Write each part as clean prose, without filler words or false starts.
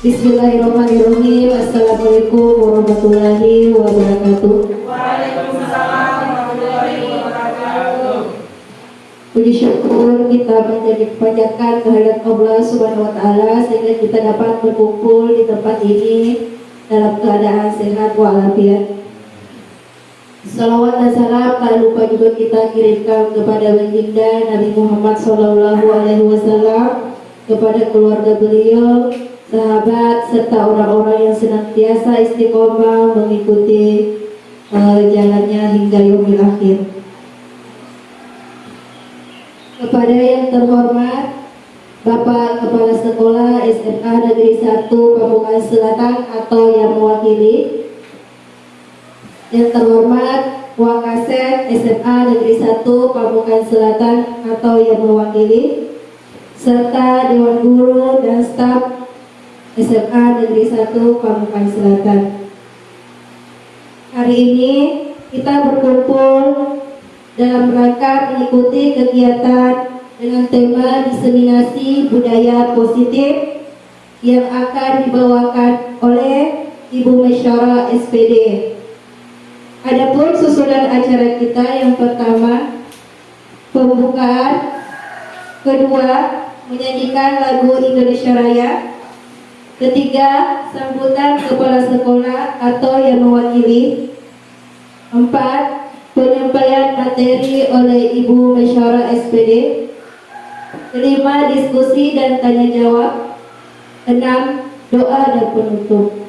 Bismillahirrahmanirrahim. Assalamualaikum warahmatullahi wabarakatuh. Waalaikumsalam warahmatullahi wabarakatuh. Puji syukur kita panjatkan kehadirat Allah Subhanahu wa taala sehingga kita dapat berkumpul di tempat ini dalam keadaan sehat walafiat. Salawat dan salam tak lupa juga kita kirimkan kepada baginda Nabi Muhammad SAW, kepada keluarga beliau, sahabat serta orang-orang yang senantiasa istiqomah mengikuti jalannya hingga yaumil akhir. Kepada yang terhormat Bapak Kepala Sekolah SMA Negeri 1 Pamukan Selatan atau yang mewakili, yang terhormat Wakasek SMA Negeri 1 Pamukan Selatan atau yang mewakili, serta Dewan Guru dan staf SMA Negeri 1 Pamukan Selatan. Hari ini kita berkumpul dalam rangka mengikuti kegiatan dengan tema diseminasi budaya positif yang akan dibawakan oleh Ibu Mesyara SPD. Adapun susunan acara kita yang pertama pembukaan, kedua menyanyikan lagu Indonesia Raya, ketiga sambutan kepala sekolah atau yang mewakili, empat penyampaian materi oleh Ibu Mesyara SPD, kelima diskusi dan tanya jawab, enam doa dan penutup.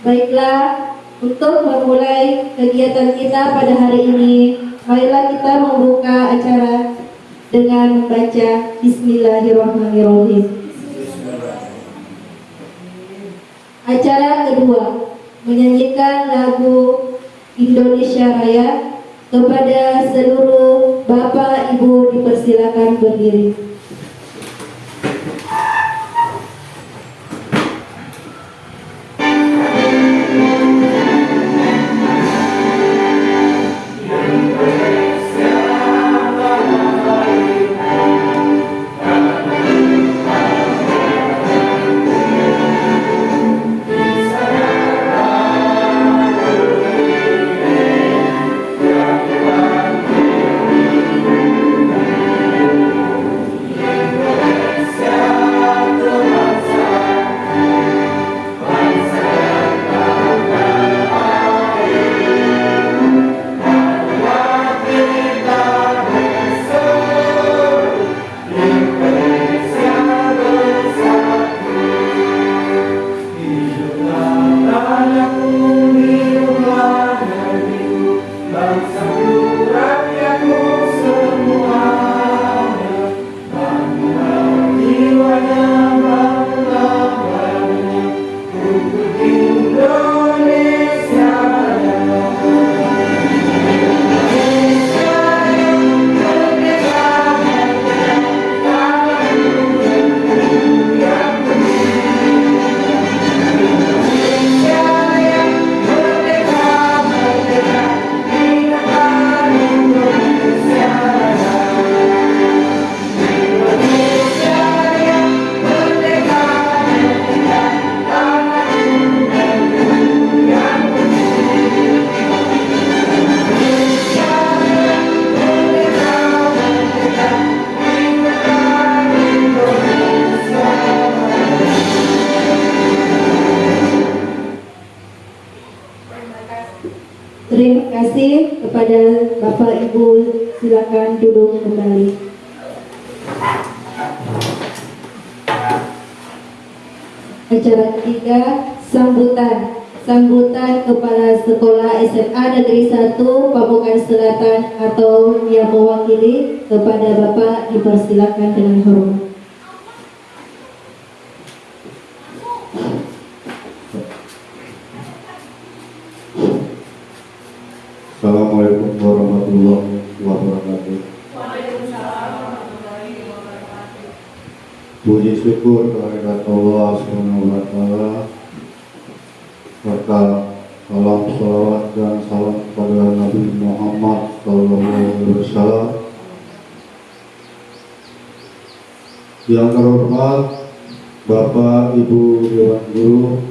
Baiklah, untuk memulai kegiatan kita pada hari ini, marilah kita membuka acara dengan membaca Bismillahirrahmanirrahim. Acara kedua menyanyikan lagu Indonesia Raya. Kepada seluruh Bapak Ibu dipersilakan berdiri. Terima kasih kepada Bapak Ibu, silakan duduk kembali. Acara ketiga sambutan Kepala Sekolah SMA Negeri 1 Pamukan Selatan atau yang mewakili, kepada Bapak dipersilakan dengan hormat. Assalamualaikum warahmatullahi wabarakatuh. Waalaikumsalam warahmatullahi wabarakatuh. Puji syukur kehadirat Allah Subhanahu wa taala, serta salam salawat dan salam kepada Nabi Muhammad SAW. Yang terhormat Bapak, Ibu, Dewan Guru,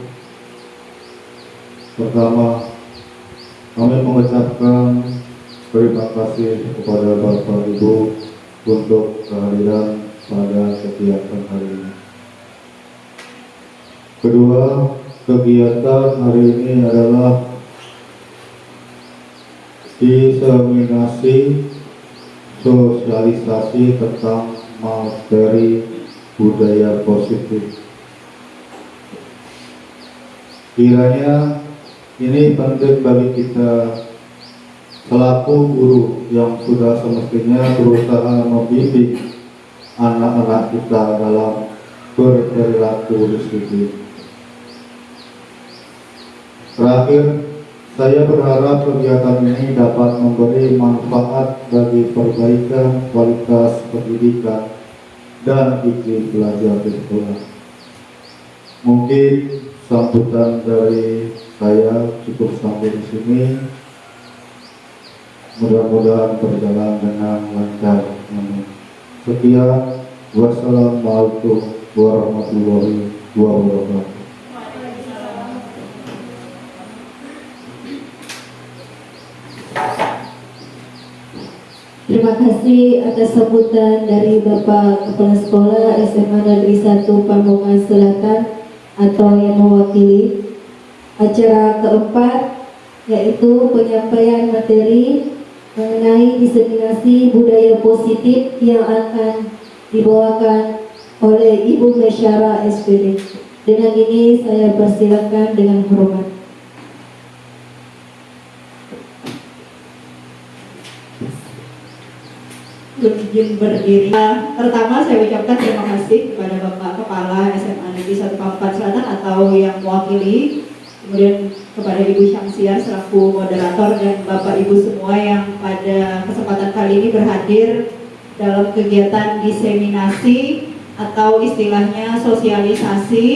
pertama kami mengucapkan terima kasih kepada Bapak Ibu untuk kehadiran pada kegiatan hari ini. Kedua, kegiatan hari ini adalah diseminasi sosialisasi tentang materi budaya positif. Kiranya ini penting bagi kita selaku guru yang sudah semestinya berusaha membimbing anak-anak kita dalam berperilaku disiplin. Terakhir, saya berharap kegiatan ini dapat memberi manfaat bagi perbaikan kualitas pendidikan dan iklim belajar di sekolah. Mungkin sambutan dari saya cukup sampai di sini. Mudah-mudahan berjalan dengan lancar. Amin. Sekian. Wassalamualaikum warahmatullahi wabarakatuh. Terima kasih atas sambutan dari Bapak Kepala Sekolah SMA Negeri 1 Pamongan Selatan atau yang mewakili acara keempat, yaitu penyampaian materi mengenai diseminasi budaya positif yang akan dibawakan oleh Ibu Mesyara SPD. Dengan ini saya persilakan dengan hormat. Izin berdiri. Pertama saya ucapkan terima kasih kepada Bapak Kepala SMA Negeri 1 Pamukan Selatan atau yang mewakili, kemudian kepada Ibu Syamsiah selaku moderator dan Bapak Ibu semua yang pada kesempatan kali ini berhadir dalam kegiatan diseminasi atau istilahnya sosialisasi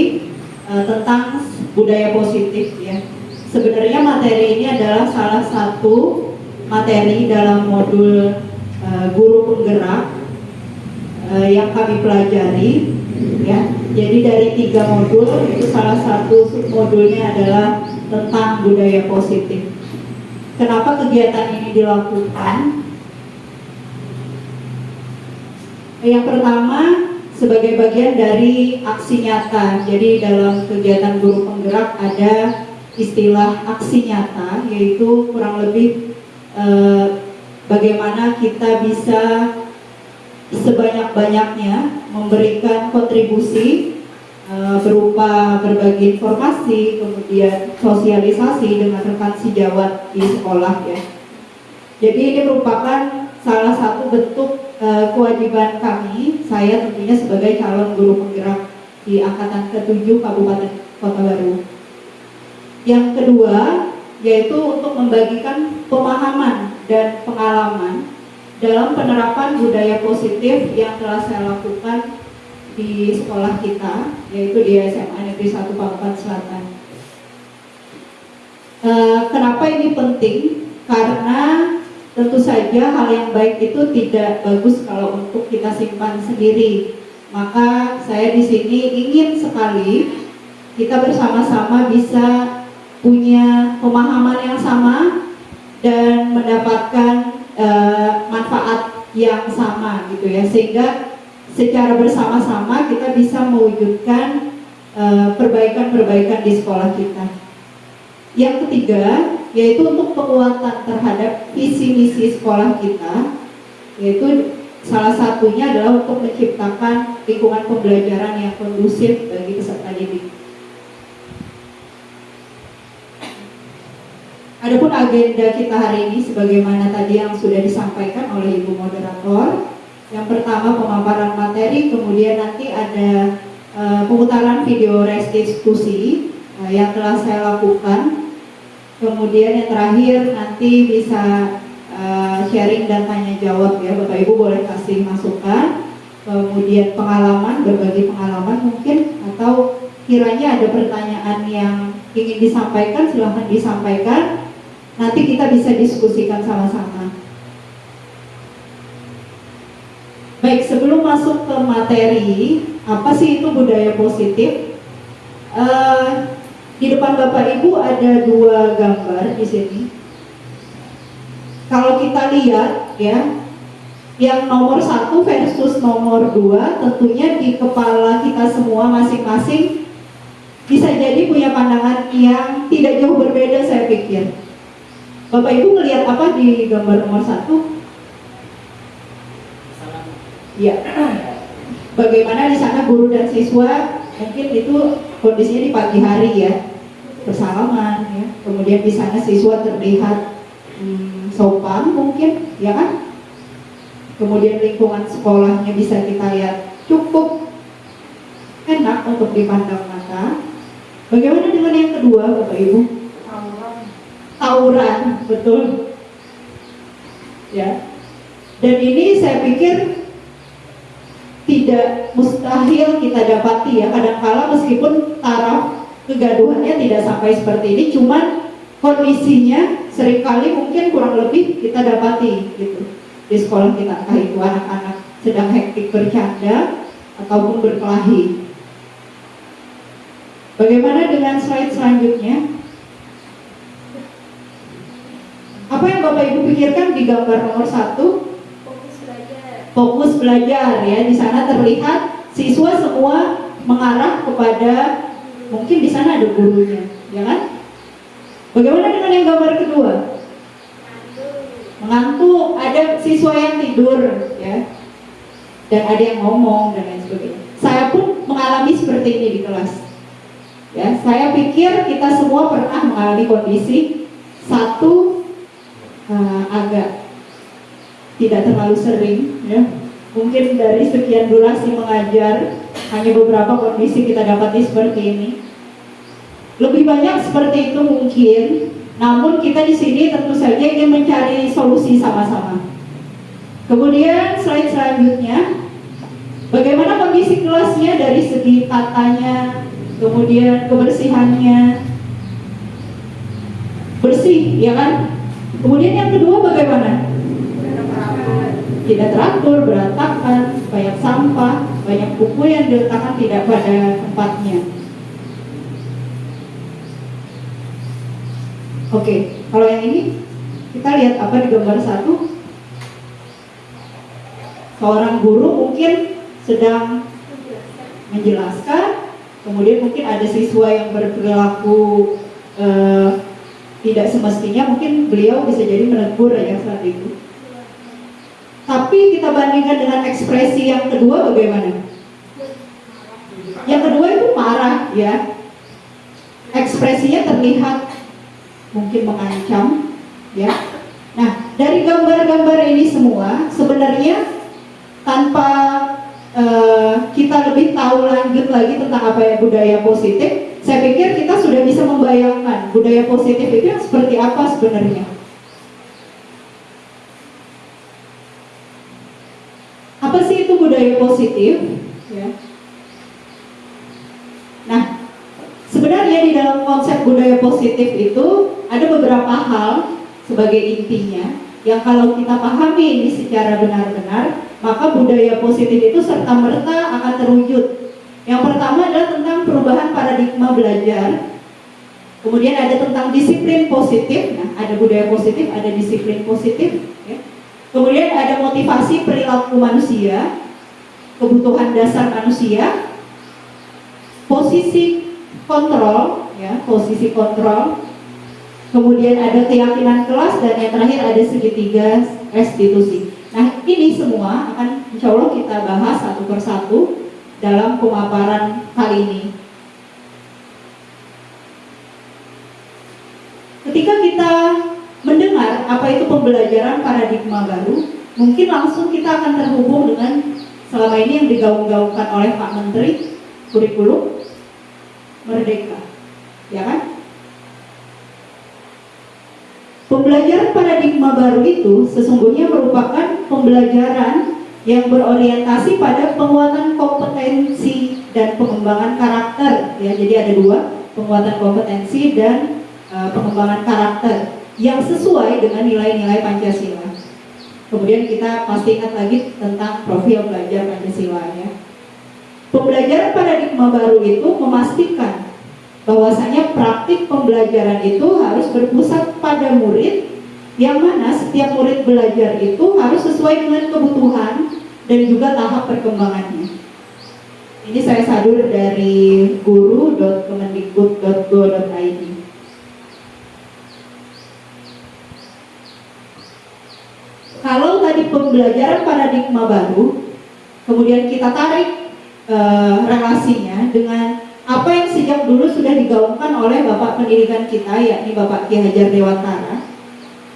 tentang budaya positif ya. Sebenarnya materi ini adalah salah satu materi dalam modul guru penggerak yang kami pelajari ya. Jadi dari 3 modul itu salah satu submodulnya adalah tentang budaya positif. Kenapa kegiatan ini dilakukan? Yang pertama sebagai bagian dari aksi nyata. Jadi dalam kegiatan guru penggerak ada istilah aksi nyata, yaitu kurang lebih bagaimana kita bisa sebanyak-banyaknya memberikan kontribusi berupa berbagi informasi, kemudian sosialisasi dengan rekan sejawat di sekolah ya. Jadi ini merupakan salah satu bentuk kewajiban kami, saya tentunya sebagai calon guru penggerak di angkatan ke-7 Kabupaten Kota Baru. Yang kedua yaitu untuk membagikan pemahaman dan pengalaman dalam penerapan budaya positif yang telah saya lakukan di sekolah kita, yaitu di SMA Negeri 1 Pamukan Selatan. Kenapa ini penting? Karena tentu saja hal yang baik itu tidak bagus kalau untuk kita simpan sendiri. Maka saya di sini ingin sekali kita bersama-sama bisa punya pemahaman yang sama dan mendapatkan manfaat yang sama gitu ya, sehingga secara bersama-sama kita bisa mewujudkan perbaikan-perbaikan di sekolah kita. Yang ketiga yaitu untuk penguatan terhadap visi misi sekolah kita, yaitu salah satunya adalah untuk menciptakan lingkungan pembelajaran yang kondusif bagi peserta didik. Adapun agenda kita hari ini sebagaimana tadi yang sudah disampaikan oleh Ibu Moderator. Yang pertama pemaparan materi, kemudian nanti ada pemutaran video restitusi yang telah saya lakukan. Kemudian yang terakhir nanti bisa sharing dan tanya jawab ya, Bapak Ibu boleh kasih masukan. Kemudian pengalaman, berbagi pengalaman mungkin, atau kiranya ada pertanyaan yang ingin disampaikan, silahkan disampaikan. Nanti kita bisa diskusikan sama-sama. Baik, sebelum masuk ke materi, apa sih itu budaya positif? Di depan Bapak Ibu ada 2 gambar di sini. Kalau kita lihat ya, yang nomor 1 versus nomor 2, tentunya di kepala kita semua masing-masing bisa jadi punya pandangan yang tidak jauh berbeda, saya pikir. Bapak Ibu melihat apa di gambar nomor 1? Ya, bagaimana di sana guru dan siswa, mungkin itu kondisinya di pagi hari ya, bersalaman ya. Kemudian di sana siswa terlihat sopan mungkin, ya kan? Kemudian lingkungan sekolahnya bisa kita lihat cukup enak untuk dipandang mata. Bagaimana dengan yang kedua, Bapak Ibu? Tawuran, betul. Ya. Dan ini saya pikir tidak mustahil kita dapati ya. Kadangkala meskipun taraf kegaduhannya tidak sampai seperti ini, cuman kondisinya seringkali mungkin kurang lebih kita dapati gitu di sekolah kita, entah itu anak-anak sedang hektik bercanda ataupun berkelahi. Bagaimana dengan slide selanjutnya? Apa yang Bapak Ibu pikirkan di gambar nomor 1? Fokus belajar ya. Di sana terlihat siswa semua mengarah kepada, mungkin di sana ada gurunya, ya kan? Bagaimana dengan yang gambar kedua? Mengantuk, ada siswa yang tidur ya, dan ada yang ngomong dan lain sebagainya. Saya pun mengalami seperti ini di kelas ya. Saya pikir kita semua pernah mengalami kondisi satu, agak tidak terlalu sering ya, mungkin dari sekian durasi mengajar hanya beberapa kondisi kita dapati seperti ini. Lebih banyak seperti itu mungkin. Namun kita di sini tentu saja ingin mencari solusi sama-sama. Kemudian slide selanjutnya, bagaimana kondisi kelasnya dari segi tatanya, kemudian kebersihannya, bersih, ya kan? Kemudian yang kedua bagaimana? Tidak teratur, berantakan, banyak sampah, banyak buku yang diletakkan tidak pada tempatnya. Oke, kalau yang ini kita lihat apa di gambar 1? Seorang guru mungkin sedang menjelaskan, kemudian mungkin ada siswa yang berperilaku tidak semestinya, mungkin beliau bisa jadi menegur ya saat itu. Tapi kita bandingkan dengan ekspresi yang kedua bagaimana? Yang kedua itu marah ya, ekspresinya terlihat mungkin mengancam ya. Nah, dari gambar-gambar ini semua sebenarnya tanpa kita lebih tahu lanjut lagi tentang apa ya budaya positif, saya pikir kita sudah bisa membayangkan budaya positif itu yang seperti apa sebenarnya. Apa sih itu budaya positif ya? Nah, sebenarnya di dalam konsep budaya positif itu ada beberapa hal sebagai intinya yang kalau kita pahami ini secara benar-benar, maka budaya positif itu serta-merta akan terwujud. Yang pertama adalah tentang perubahan paradigma belajar. Kemudian ada tentang disiplin positif. Nah, ada budaya positif, ada disiplin positif ya. Kemudian ada motivasi perilaku manusia, kebutuhan dasar manusia, posisi kontrol ya, posisi kontrol. Kemudian ada keyakinan kelas, dan yang terakhir ada segitiga restitusi. Nah, ini semua akan insya Allah kita bahas satu persatu dalam pemaparan kali ini. Ketika kita mendengar apa itu pembelajaran paradigma baru, mungkin langsung kita akan terhubung dengan selama ini yang digaung-gaungkan oleh Pak Menteri, kurikulum Merdeka, ya kan? Pembelajaran paradigma baru itu sesungguhnya merupakan pembelajaran yang berorientasi pada penguatan kompetensi dan pengembangan karakter ya. Jadi ada dua, penguatan kompetensi dan pengembangan karakter yang sesuai dengan nilai-nilai Pancasila. Kemudian kita pasti ingat lagi tentang profil belajar Pancasila ya. Pembelajaran paradigma baru itu memastikan bahwasanya praktik pembelajaran itu harus berpusat pada murid, yang mana setiap murid belajar itu harus sesuai dengan kebutuhan dan juga tahap perkembangannya. Ini saya sadur dari guru.kemendikbud.go.id. Kalau tadi pembelajaran paradigma baru, kemudian kita tarik relasinya dengan apa yang sejak dulu sudah digaungkan oleh Bapak Pendidikan kita, yakni Bapak Ki Hajar Dewantara,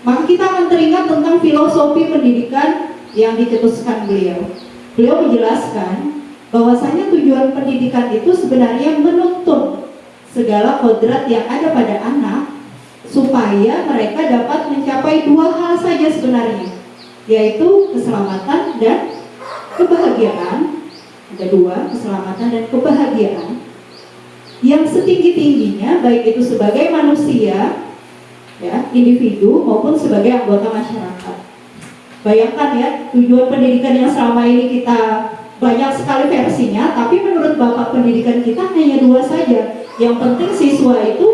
maka kita akan teringat tentang filosofi pendidikan yang dicetuskan beliau. Beliau menjelaskan bahwasanya tujuan pendidikan itu sebenarnya menuntun segala kodrat yang ada pada anak supaya mereka dapat mencapai dua hal saja sebenarnya, yaitu keselamatan dan kebahagiaan. Ada dua, keselamatan dan kebahagiaan yang setinggi-tingginya, baik itu sebagai manusia, ya, individu maupun sebagai anggota masyarakat. Bayangkan ya, tujuan pendidikan yang selama ini kita banyak sekali versinya, tapi menurut Bapak Pendidikan kita hanya dua saja. Yang penting siswa itu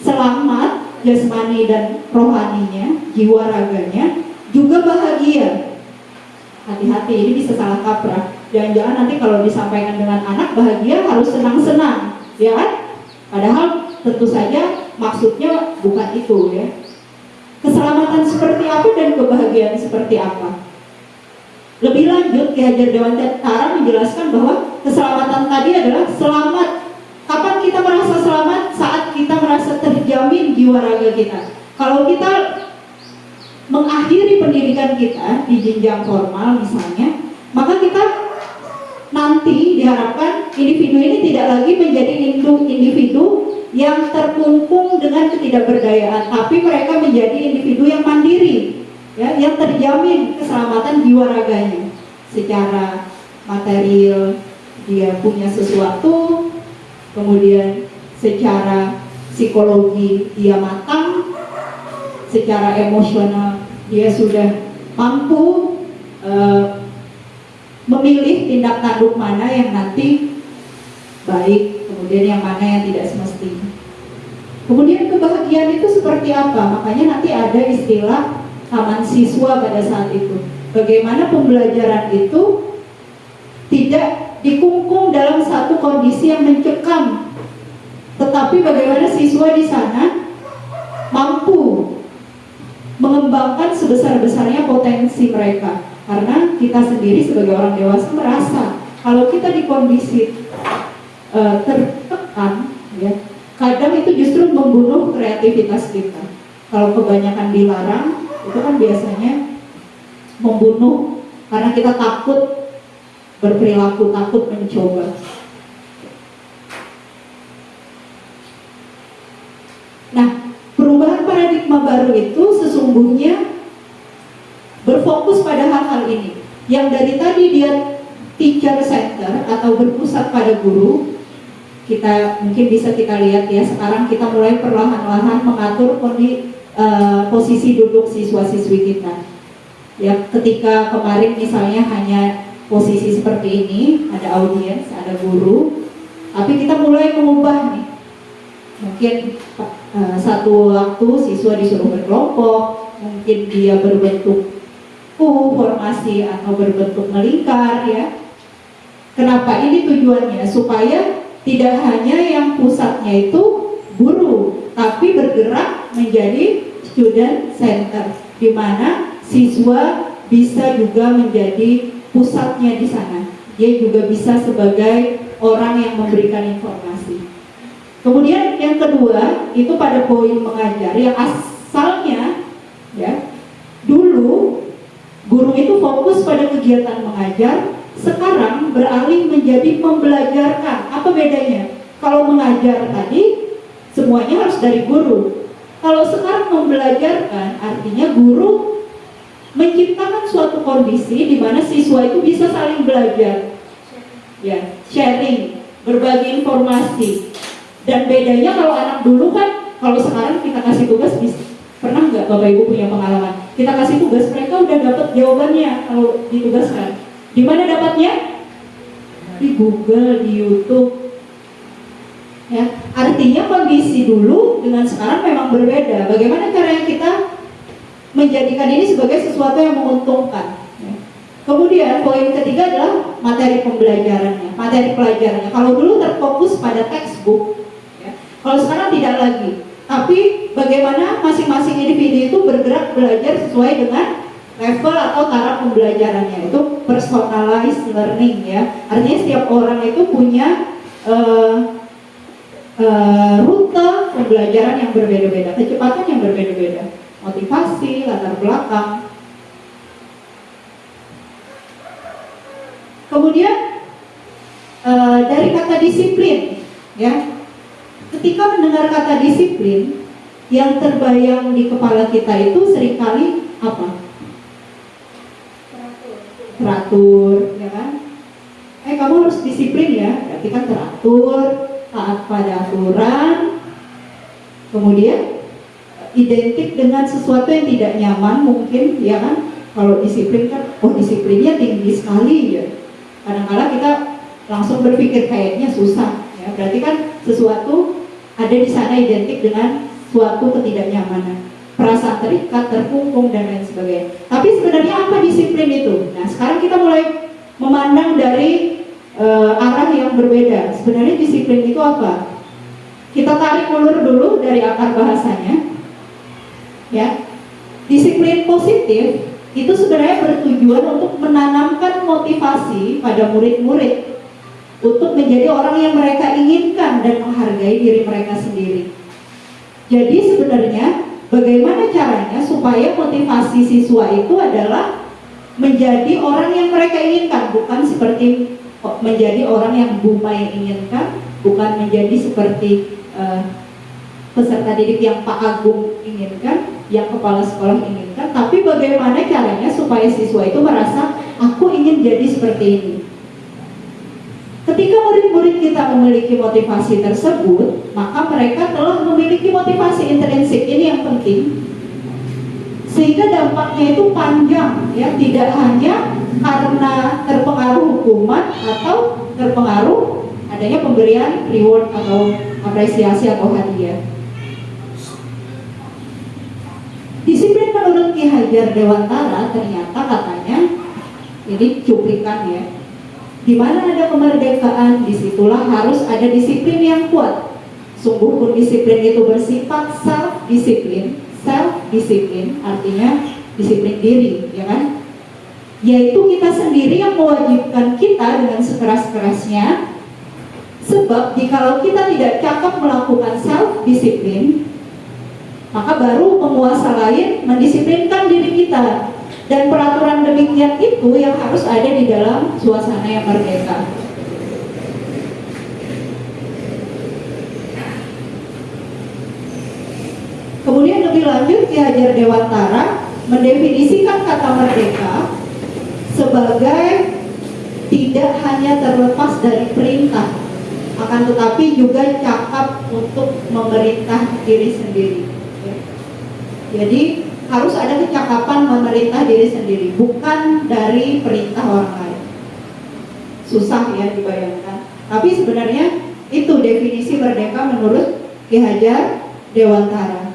selamat jasmani dan rohaninya, jiwa raganya, juga bahagia. Hati-hati, ini bisa salah kaprah. Jangan-jangan nanti kalau disampaikan dengan anak bahagia harus senang-senang, ya kan? Padahal tentu saja maksudnya bukan itu ya. Keselamatan seperti apa dan kebahagiaan seperti apa? Lebih lanjut, Ki Hajar Dewantara menjelaskan bahwa keselamatan tadi adalah selamat. Kapan kita merasa selamat? Saat kita merasa terjamin jiwa raga kita. Kalau kita mengakhiri pendidikan kita di jenjang formal misalnya, maka kita nanti diharapkan individu ini tidak lagi menjadi individu yang terkungkung dengan ketidakberdayaan, tapi mereka menjadi individu yang mandiri, ya, yang terjamin keselamatan jiwa raganya. Secara material dia punya sesuatu, kemudian secara psikologi dia matang, secara emosional dia sudah mampu memilih tindak tanduk mana yang nanti baik, kemudian yang mana yang tidak semestinya. Kemudian kebahagiaan itu seperti apa? Makanya nanti ada istilah taman siswa pada saat itu. Bagaimana pembelajaran itu tidak dikungkung dalam satu kondisi yang mencekam, tetapi bagaimana siswa di sana mampu mengembangkan sebesar-besarnya potensi mereka. Karena kita sendiri sebagai orang dewasa merasa kalau kita di kondisi tertekan, ya, kadang itu justru membunuh kreativitas kita. Kalau kebanyakan dilarang, itu kan biasanya membunuh karena kita takut berperilaku, takut mencoba. Nah, perubahan paradigma baru itu sesungguhnya berfokus pada hal-hal ini. Yang dari tadi dia teacher center atau berpusat pada guru, kita mungkin bisa kita lihat ya, sekarang kita mulai perlahan-lahan mengatur posisi duduk siswa-siswi kita. Ya, ketika kemarin misalnya hanya posisi seperti ini, ada audiens, ada guru, tapi kita mulai mengubah nih. Mungkin satu waktu siswa disuruh berkelompok, mungkin dia berbentuk formasi atau berbentuk melingkar ya. Kenapa ini tujuannya? Supaya tidak hanya yang pusatnya itu guru, tapi bergerak menjadi student center, di mana siswa bisa juga menjadi pusatnya di sana. Dia juga bisa sebagai orang yang memberikan informasi. Kemudian yang kedua itu pada poin mengajar yang asalnya ya, dulu guru itu fokus pada kegiatan mengajar, sekarang beralih menjadi pembelajarkan. Apa bedanya? Kalau mengajar tadi semuanya harus dari guru. Kalau sekarang membelajarkan artinya guru menciptakan suatu kondisi di mana siswa itu bisa saling belajar, ya, sharing, berbagi informasi. Dan bedanya kalau anak dulu kan, kalau sekarang kita kasih tugas, pernah nggak Bapak Ibu punya pengalaman? Kita kasih tugas, mereka udah dapat jawabannya kalau ditugaskan. Di mana dapatnya? Di Google, di YouTube. Ya, artinya kondisi dulu dengan sekarang memang berbeda. Bagaimana caranya kita menjadikan ini sebagai sesuatu yang menguntungkan? Ya. Kemudian poin ketiga adalah materi pembelajarannya, materi pelajarannya. Kalau dulu terfokus pada textbook, ya, kalau sekarang tidak lagi. Tapi bagaimana masing-masing individu itu bergerak belajar sesuai dengan level atau taraf pembelajarannya, itu personalized learning ya. Artinya setiap orang itu punya rute pembelajaran yang berbeda-beda, kecepatan yang berbeda-beda, motivasi, latar belakang. Kemudian dari kata disiplin, ya, ketika mendengar kata disiplin, yang terbayang di kepala kita itu seringkali apa? Teratur, ya kan? Kamu harus disiplin ya, berarti kan teratur, taat pada aturan, kemudian identik dengan sesuatu yang tidak nyaman mungkin, ya kan? Kalau disiplin kan, oh disiplinnya tinggi sekali ya. Kadang-kadang kita langsung berpikir kayaknya susah, ya. Berarti kan sesuatu ada di sana identik dengan suatu ketidaknyamanan, perasaan terikat, terkungkung dan lain sebagainya. Tapi sebenarnya apa disiplin itu? Nah, sekarang kita mulai memandang dari arah yang berbeda. Sebenarnya disiplin itu apa? Kita tarik ulur dulu dari akar bahasanya. Ya. Disiplin positif itu sebenarnya bertujuan untuk menanamkan motivasi pada murid-murid untuk menjadi orang yang mereka inginkan dan menghargai diri mereka sendiri. Jadi sebenarnya bagaimana caranya supaya motivasi siswa itu adalah menjadi orang yang mereka inginkan, bukan seperti menjadi orang yang Bu Mai inginkan, bukan menjadi seperti peserta didik yang Pak Agung inginkan, yang kepala sekolah inginkan, tapi bagaimana caranya supaya siswa itu merasa aku ingin jadi seperti ini. Ketika murid-murid kita memiliki motivasi tersebut, maka mereka telah memiliki motivasi intrinsik. Ini yang penting, sehingga dampaknya itu panjang, ya, tidak hanya karena terpengaruh hukuman atau terpengaruh adanya pemberian reward atau apresiasi atau hadiah. Disiplin menurut Ki Hajar Dewantara ternyata katanya, ini cuplikan ya, di mana ada kemerdekaan, disitulah harus ada disiplin yang kuat. Sungguh pun disiplin itu bersifat self-disiplin. Self-disiplin artinya disiplin diri, ya kan? Yaitu kita sendiri yang mewajibkan kita dengan sekeras-kerasnya. Sebab jikalau kita tidak cakap melakukan self-disiplin, maka baru penguasa lain mendisiplinkan diri kita. Dan peraturan demikian itu yang harus ada di dalam suasana yang merdeka. Kemudian lebih lanjut, Ki Hajar Dewantara mendefinisikan kata merdeka sebagai tidak hanya terlepas dari perintah, akan tetapi juga cakap untuk memerintah diri sendiri. Jadi harus ada kecakapan memerintah diri sendiri, bukan dari perintah orang lain. Susah ya dibayangkan, tapi sebenarnya itu definisi merdeka menurut Ki Hajar Dewantara.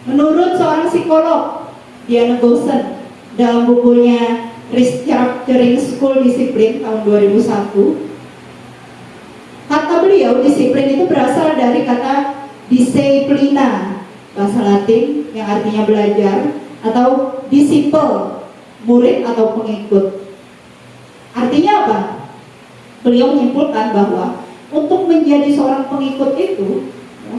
Menurut seorang psikolog, Diana Gosen, dalam bukunya Restructuring School Discipline tahun 2001, kata beliau disiplin itu berasal dari kata disciplina, bahasa Latin yang artinya belajar, atau disciple, murid atau pengikut. Artinya apa? Beliau menyimpulkan bahwa untuk menjadi seorang pengikut itu, ya,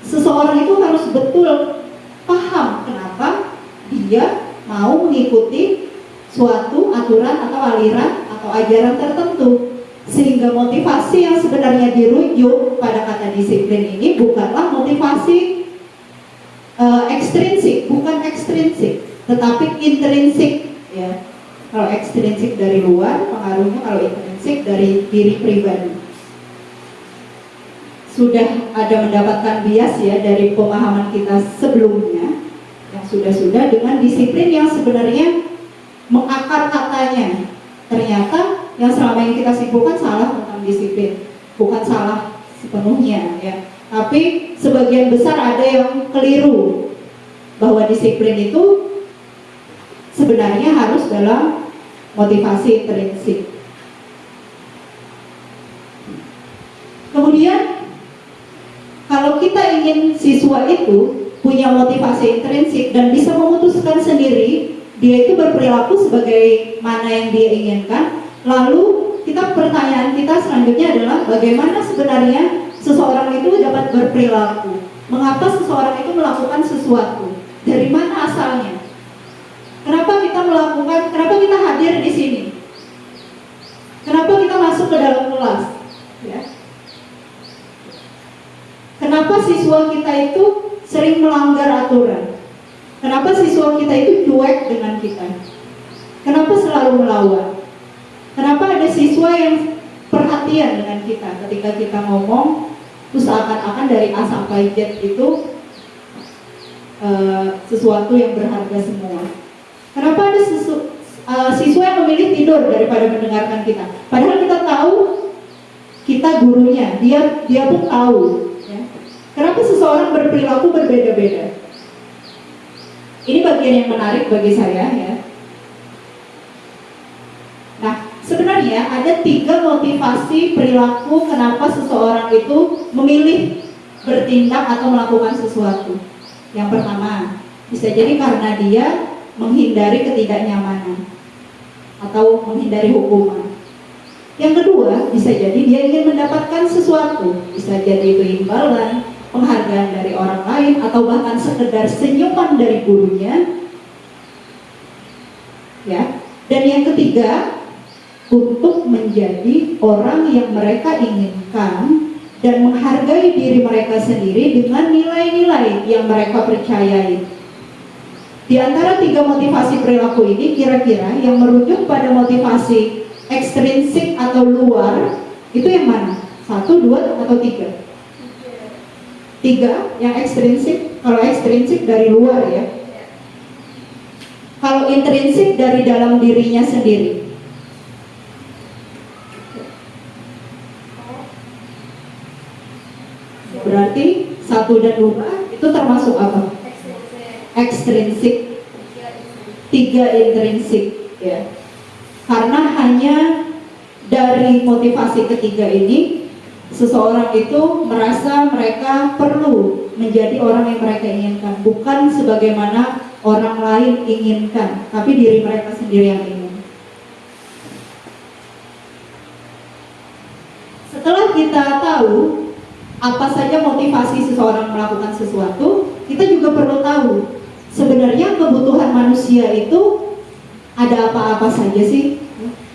seseorang itu harus betul paham kenapa dia mau mengikuti suatu aturan atau aliran atau ajaran tertentu, sehingga motivasi yang sebenarnya dirujuk pada kata disiplin ini bukanlah motivasi ekstrinsik, bukan ekstrinsik, tetapi intrinsik, ya. Kalau ekstrinsik dari luar pengaruhnya, kalau intrinsik dari diri pribadi. Sudah ada mendapatkan bias ya dari pemahaman kita sebelumnya, yang sudah-sudah dengan disiplin yang sebenarnya mengakar katanya. Ternyata yang selama ini kita simpulkan salah tentang disiplin, bukan salah sepenuhnya ya. Tapi sebagian besar ada yang keliru bahwa disiplin itu sebenarnya harus dalam motivasi intrinsik. Kemudian kalau kita ingin siswa itu punya motivasi intrinsik dan bisa memutuskan sendiri dia itu berperilaku sebagai mana yang dia inginkan, lalu pertanyaan kita selanjutnya adalah bagaimana sebenarnya seseorang itu dapat berperilaku, mengapa seseorang itu melakukan sesuatu, dari mana asalnya, kenapa kita melakukan, kenapa kita hadir di sini, kenapa kita masuk ke dalam kelas ya? Kenapa siswa kita itu sering melanggar aturan? Kenapa siswa kita itu cuek dengan kita? Kenapa selalu melawan? Kenapa ada siswa yang perhatian dengan kita ketika kita ngomong, terus seakan-akan dari A sampai Z itu sesuatu yang berharga semua? Kenapa ada siswa yang memilih tidur daripada mendengarkan kita? Padahal kita tahu kita gurunya, dia pun tahu. Kenapa seseorang berperilaku berbeda-beda? Ini bagian yang menarik bagi saya ya. Nah, sebenarnya ada 3 motivasi perilaku kenapa seseorang itu memilih bertindak atau melakukan sesuatu. Yang pertama, bisa jadi karena dia menghindari ketidaknyamanan atau menghindari hukuman. Yang kedua, bisa jadi dia ingin mendapatkan sesuatu, bisa jadi itu imbalan, penghargaan dari orang lain, atau bahkan sekedar senyuman dari gurunya ya. Dan yang ketiga, untuk menjadi orang yang mereka inginkan dan menghargai diri mereka sendiri dengan nilai-nilai yang mereka percayai. Di antara 3 motivasi perilaku ini, kira-kira yang merujuk pada motivasi ekstrinsik atau luar itu yang mana? 1, 2, atau 3? 3 yang ekstrinsik. Kalau ekstrinsik dari luar ya. Kalau intrinsik dari dalam dirinya sendiri. Berarti 1 dan 2 itu termasuk apa? Ekstrinsik. 3 intrinsik ya. Karena hanya dari motivasi ketiga ini seseorang itu merasa mereka perlu menjadi orang yang mereka inginkan, bukan sebagaimana orang lain inginkan, tapi diri mereka sendiri yang ingin. Setelah kita tahu apa saja motivasi seseorang melakukan sesuatu, kita juga perlu tahu sebenarnya kebutuhan manusia itu ada apa-apa saja sih?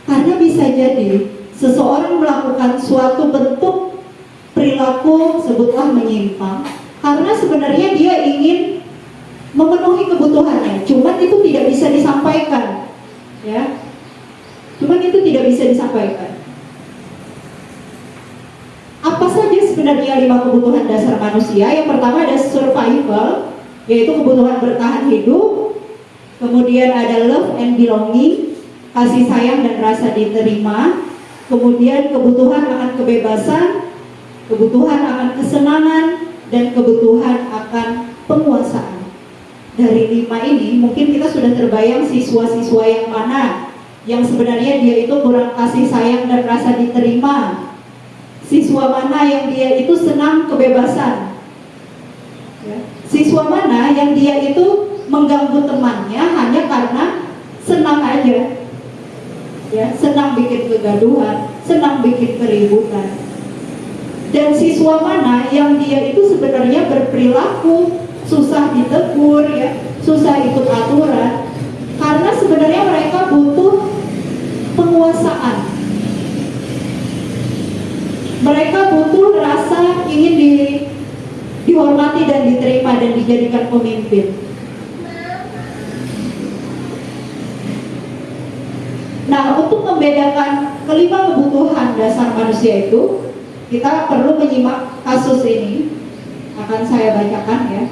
Karena bisa jadi seseorang melakukan suatu bentuk perilaku sebutlah menyimpang karena sebenarnya dia ingin memenuhi kebutuhannya, cuman itu tidak bisa disampaikan ya. Cuman itu tidak bisa disampaikan. Apa saja sebenarnya 5 kebutuhan dasar manusia? Yang pertama ada survival, yaitu kebutuhan bertahan hidup. Kemudian ada love and belonging, kasih sayang dan rasa diterima. Kemudian kebutuhan akan kebebasan, kebutuhan akan kesenangan, dan kebutuhan akan penguasaan. Dari 5 ini mungkin kita sudah terbayang siswa-siswa yang mana yang sebenarnya dia itu kurang kasih sayang dan rasa diterima. Siswa mana yang dia itu senang kebebasan ya. Siswa mana yang dia itu mengganggu temannya hanya karena senang aja ya, senang bikin kegaduhan, senang bikin keributan. Dan siswa mana yang dia itu sebenarnya berperilaku susah ditegur ya, susah ikut aturan karena sebenarnya mereka butuh penguasaan. Mereka butuh rasa ingin dihormati dan diterima dan dijadikan pemimpin. Nah, untuk membedakan kelima kebutuhan dasar manusia itu, kita perlu menyimak kasus ini. Akan saya bacakan ya.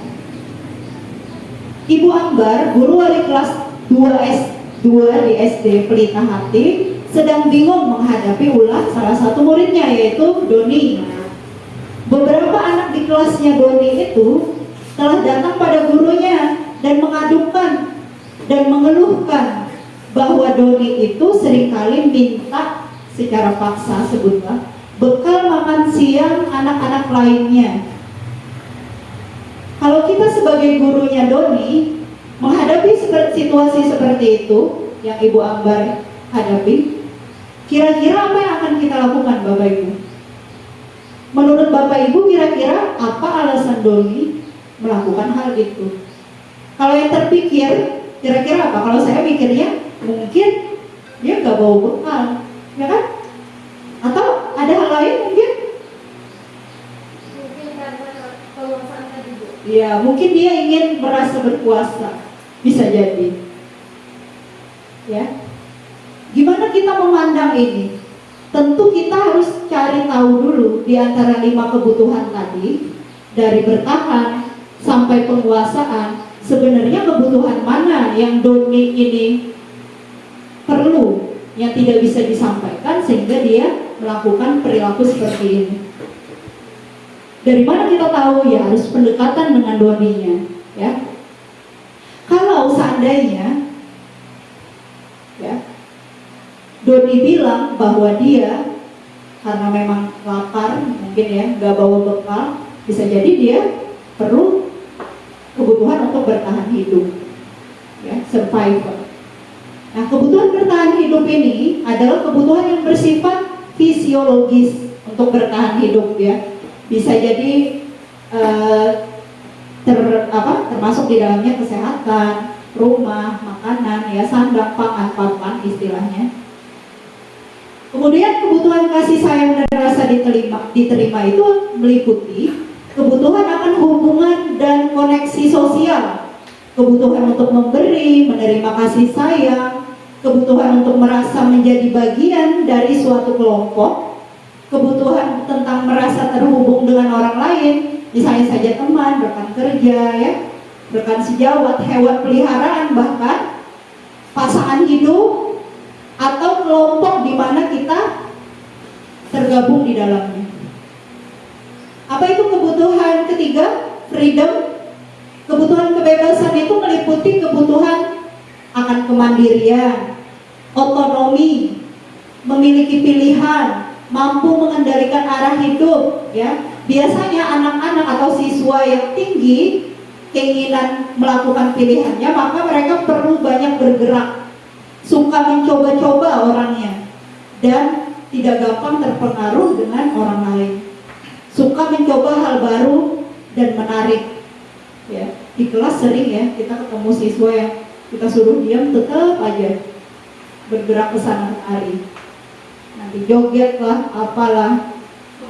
Ibu Ambar, guru wali kelas 2 di SD Pelita Hati, sedang bingung menghadapi ulah salah satu muridnya, yaitu Doni. Beberapa anak di kelasnya Doni itu telah datang pada gurunya dan mengadukan dan mengeluhkan bahwa Doni itu seringkali minta secara paksa, sebutlah, bekal makan siang anak-anak lainnya. Kalau kita sebagai gurunya Doni menghadapi situasi seperti itu yang Ibu Ambar hadapi, kira-kira apa yang akan kita lakukan, Bapak Ibu? Menurut Bapak Ibu, kira-kira apa alasan Doni melakukan hal itu? Kalau yang terpikir, kira-kira apa? Kalau saya mikirnya, mungkin dia nggak bawa bekal, ya kan? Atau ada hal lain mungkin? Mungkin karena penguasaan tadi, Bu. Ya, mungkin dia ingin merasa berkuasa, bisa jadi. Ya, gimana kita memandang ini? Tentu kita harus cari tahu dulu di antara 5 kebutuhan tadi, dari bertahan sampai penguasaan, sebenarnya kebutuhan mana yang Doni ini perlu, yang tidak bisa disampaikan sehingga dia melakukan perilaku seperti ini. Dari mana kita tahu? Ya harus pendekatan dengan Doninya, ya. Kalau seandainya ya Doni bilang bahwa dia karena memang lapar, mungkin ya nggak bawa bekal, bisa jadi dia perlu kebutuhan untuk bertahan hidup, ya, survival. Nah, kebutuhan bertahan hidup ini adalah kebutuhan yang bersifat fisiologis untuk bertahan hidup, ya. Bisa jadi termasuk di dalamnya kesehatan, rumah, makanan, ya, sandang, pangan, papan istilahnya. Kemudian kebutuhan kasih sayang dan rasa diterima itu meliputi kebutuhan akan hubungan dan koneksi sosial, kebutuhan untuk memberi, menerima kasih sayang, kebutuhan untuk merasa menjadi bagian dari suatu kelompok, kebutuhan tentang merasa terhubung dengan orang lain, misalnya saja teman, rekan kerja, ya, rekan sejawat, hewan peliharaan, bahkan pasangan hidup, atau kelompok di mana kita tergabung di dalamnya. Apa itu kebutuhan ketiga? Freedom. Kebutuhan kebebasan itu meliputi kebutuhan akan kemandirian, otonomi, memiliki pilihan, mampu mengendalikan arah hidup, ya. Biasanya anak-anak atau siswa yang tinggi keinginan melakukan pilihannya, maka mereka perlu banyak bergerak, suka mencoba-coba orangnya, dan tidak gampang terpengaruh dengan orang lain, suka mencoba hal baru dan menarik, ya. Di kelas sering ya kita ketemu siswa yang kita suruh diam tetap aja bergerak ke sana kemari, nanti joget lah, apalah,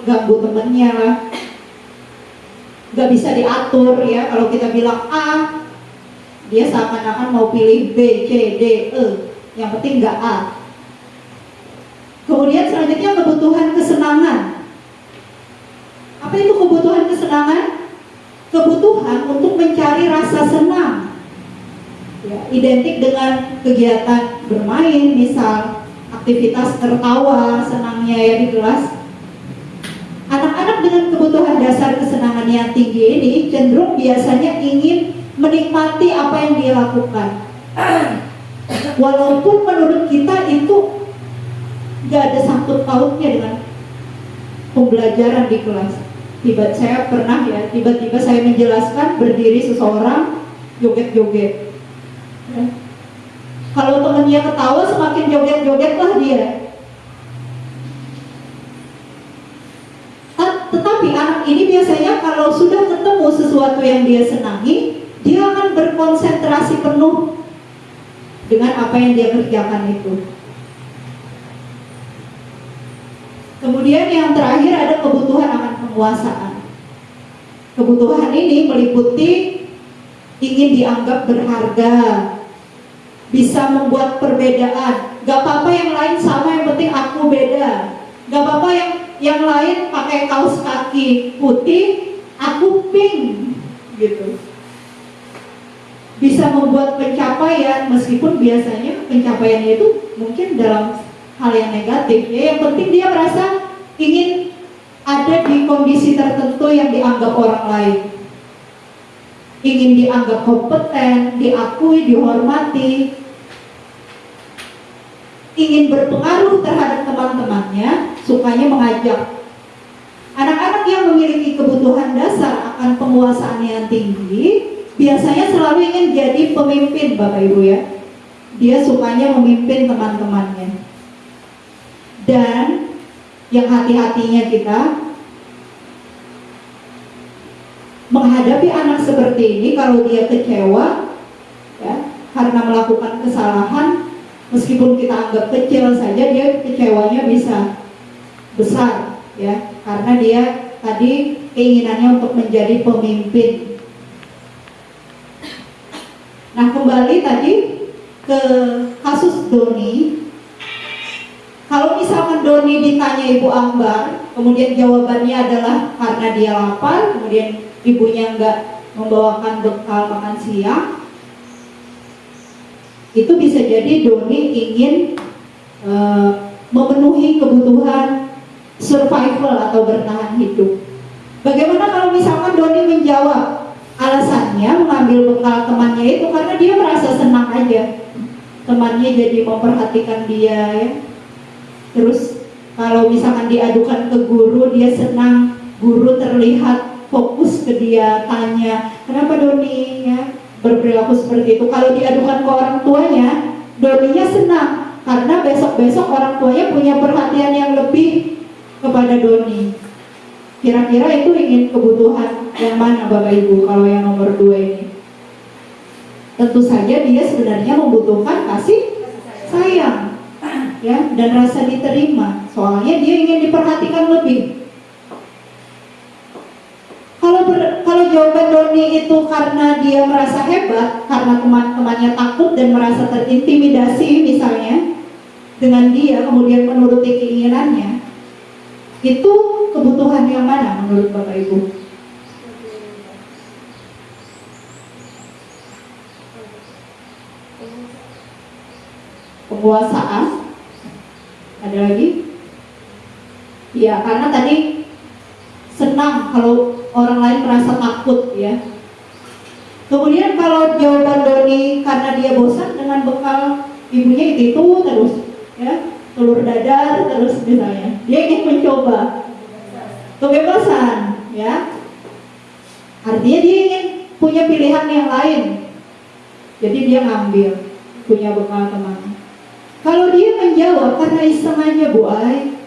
ganggu temennya lah, nggak bisa diatur, ya. Kalau kita bilang A, dia seakan-akan mau pilih B, C, D, E, yang penting nggak A. Kemudian selanjutnya kebutuhan kesenangan. Apa itu kebutuhan kesenangan? Kebutuhan untuk mencari rasa senang, ya, identik dengan kegiatan bermain, misal aktivitas tertawa, senangnya ya di kelas. Anak-anak dengan kebutuhan dasar kesenangan yang tinggi ini cenderung biasanya ingin menikmati apa yang dia lakukan. Walaupun menurut kita itu gak ada sangkut pautnya dengan pembelajaran di kelas. Saya pernah ya, tiba-tiba saya menjelaskan, berdiri seseorang joget-joget, ya. Kalau temennya ketawa, semakin joget-jogetlah dia. Tetapi anak ini biasanya kalau sudah ketemu sesuatu yang dia senangi, dia akan berkonsentrasi penuh dengan apa yang dia kerjakan itu. Kemudian yang terakhir ada kebutuhan akan penguasaan. Kebutuhan ini meliputi ingin dianggap berharga, bisa membuat perbedaan. Gak apa-apa yang lain sama, yang penting aku beda. Gak apa-apa yang lain pakai kaos kaki putih, aku pink, gitu. bisa membuat pencapaian, meskipun biasanya pencapaiannya itu mungkin dalam hal yang negatif ya. Yang penting dia merasa ingin ada di kondisi tertentu yang dianggap orang lain, ingin dianggap kompeten, diakui, dihormati, ingin berpengaruh terhadap teman-temannya, sukanya mengajak. Anak-anak yang memiliki kebutuhan dasar akan penguasaan yang tinggi biasanya selalu ingin jadi pemimpin, Bapak Ibu ya. Dia sukanya memimpin teman-temannya. Dan yang hati-hatinya kita menghadapi anak seperti ini, kalau dia kecewa ya, karena melakukan kesalahan, meskipun kita anggap kecil saja, dia kecewanya bisa besar ya, karena dia tadi keinginannya untuk menjadi pemimpin. Nah, kembali tadi ke kasus Doni. Kalau misalkan Doni ditanya Ibu Ambar, kemudian jawabannya adalah karena dia lapar, kemudian ibunya nggak membawakan bekal makan siang, itu bisa jadi Doni ingin memenuhi kebutuhan survival atau bertahan hidup. Bagaimana kalau misalkan Doni menjawab alasannya mengambil bekal temannya itu karena dia merasa senang aja, temannya jadi memperhatikan dia ya. Terus kalau misalkan diadukan ke guru, dia senang, guru terlihat fokus ke dia, tanya kenapa Doni ya berperilaku seperti itu. Kalau diadukan ke orang tuanya, Doninya senang karena besok-besok orang tuanya punya perhatian yang lebih kepada Doni. Kira-kira itu ingin kebutuhan yang mana Bapak Ibu kalau yang nomor 2 ini? Tentu saja dia sebenarnya membutuhkan kasih sayang ya, dan rasa diterima. Soalnya dia ingin diperhatikan lebih. Kalau jawaban Doni itu karena dia merasa hebat, karena teman-temannya takut dan merasa terintimidasi misalnya dengan dia, kemudian menuruti keinginannya, itu kebutuhan yang mana menurut Bapak Ibu? Penguasaan. Ada lagi? Ya, karena tadi senang kalau orang lain merasa takut ya. Kemudian kalau jawaban Doni karena dia bosan dengan bekal ibunya itu terus ya, telur dadar terus misalnya, dia ingin mencoba kebebasan ya, artinya dia ingin punya pilihan yang lain, jadi dia ngambil punya bekal teman. Kalau dia menjawab karena iseng aja Bu Ai,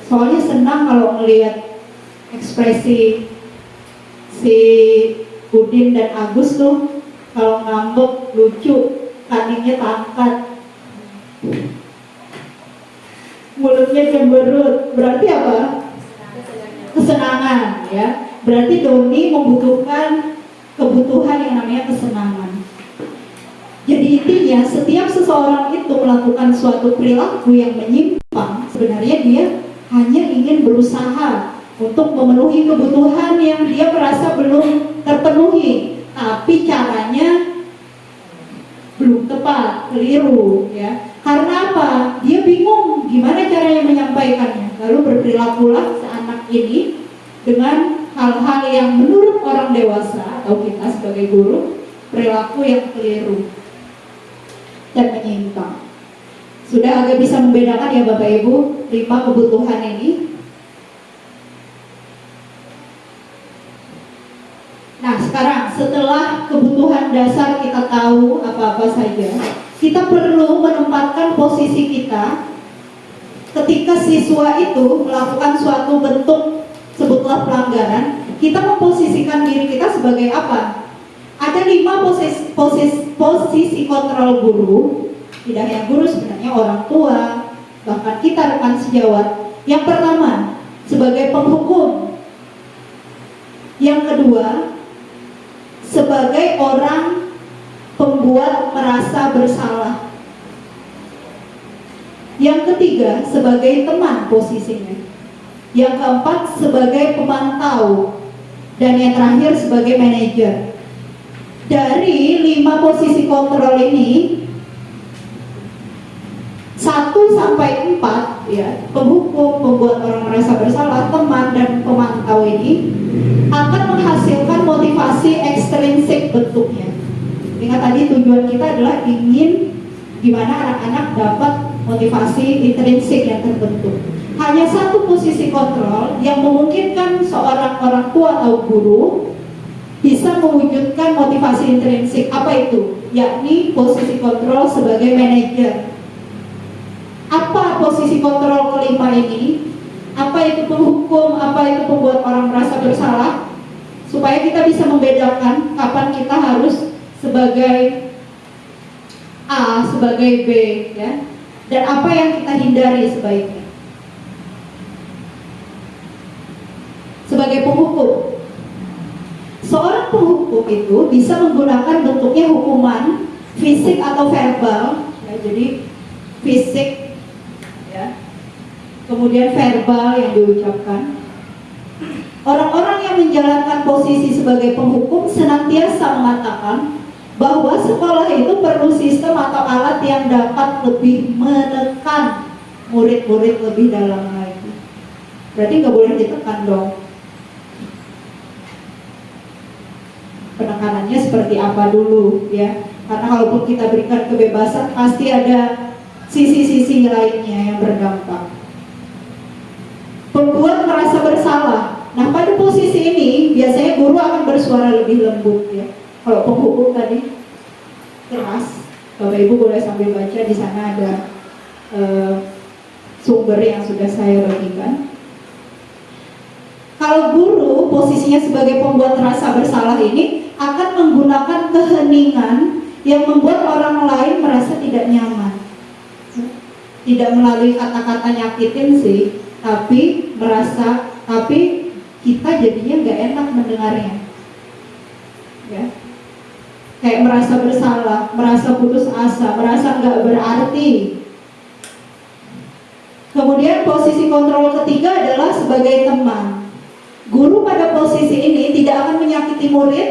soalnya senang kalau melihat ekspresi si Udin dan Agus tuh kalau ngambek lucu, kaningnya tangkat, mulutnya cemberut, berarti apa? Kesenangan ya. Berarti Doni membutuhkan kebutuhan yang namanya kesenangan. Jadi intinya setiap seseorang itu melakukan suatu perilaku yang menyimpang, sebenarnya dia hanya ingin berusaha untuk memenuhi kebutuhan yang dia merasa belum terpenuhi, tapi caranya belum tepat, keliru ya. Karena apa? Dia bingung gimana caranya menyampaikannya. Lalu berperilakulah seanak ini dengan hal-hal yang menurut orang dewasa atau kita sebagai guru, perilaku yang keliru dan menyimpang. Sudah agak bisa membedakan ya Bapak Ibu 5 kebutuhan ini. Nah, sekarang setelah kebutuhan dasar kita tahu apa-apa saja, kita perlu menempatkan posisi kita ketika siswa itu melakukan suatu bentuk, sebutlah pelanggaran. Kita memposisikan diri kita sebagai apa? Ada 5 posisi kontrol guru. Tidak hanya guru, sebenarnya orang tua, bahkan kita rekan sejawat. Yang pertama, sebagai penghukum. Yang kedua, sebagai orang pembuat merasa bersalah. Yang ketiga, sebagai teman posisinya. Yang keempat, sebagai pemantau. Dan yang terakhir, sebagai manajer. Dari 5 posisi kontrol ini 1 sampai 4 ya, penghukum, pembuat orang merasa bersalah, teman, dan pemantau ini akan menghasilkan motivasi ekstrinsik bentuknya. Ingat tadi tujuan kita adalah ingin gimana anak-anak dapat motivasi intrinsik yang terbentuk. Hanya 1 posisi kontrol yang memungkinkan seorang orang tua atau guru bisa mewujudkan motivasi intrinsik. Apa itu? Yakni posisi kontrol sebagai manajer. Apa posisi kontrol kelima ini? Apa itu penghukum? Apa itu pembuat orang merasa bersalah? Supaya kita bisa membedakan kapan kita harus sebagai A, sebagai B, ya, dan apa yang kita hindari sebaiknya. Sebagai penghukum, seorang penghukum itu bisa menggunakan bentuknya hukuman fisik atau verbal, ya, jadi fisik, ya, kemudian verbal yang diucapkan. Orang-orang yang menjalankan posisi sebagai penghukum senantiasa mengatakan bahwa sekolah itu perlu sistem atau alat yang dapat lebih menekan murid-murid lebih dalam lagi. Berarti nggak boleh ditekan dong. Penekanannya seperti apa dulu, ya? Karena kalaupun kita berikan kebebasan, pasti ada sisi-sisi lainnya yang berdampak. Pembuat merasa bersalah. Nah, pada posisi ini biasanya guru akan bersuara lebih lembut, ya. Kalau penghukum tadi keras, Bapak Ibu boleh sambil baca, di sana ada sumber yang sudah saya bagikan. Kalau guru posisinya sebagai pembuat rasa bersalah ini akan menggunakan keheningan yang membuat orang lain merasa tidak nyaman. Tidak melalui kata-kata nyakitin sih, tapi kita jadinya nggak enak mendengarnya, ya. Kayak merasa bersalah, merasa putus asa, merasa nggak berarti. Kemudian posisi kontrol ketiga adalah sebagai teman. Guru pada posisi ini tidak akan menyakiti murid,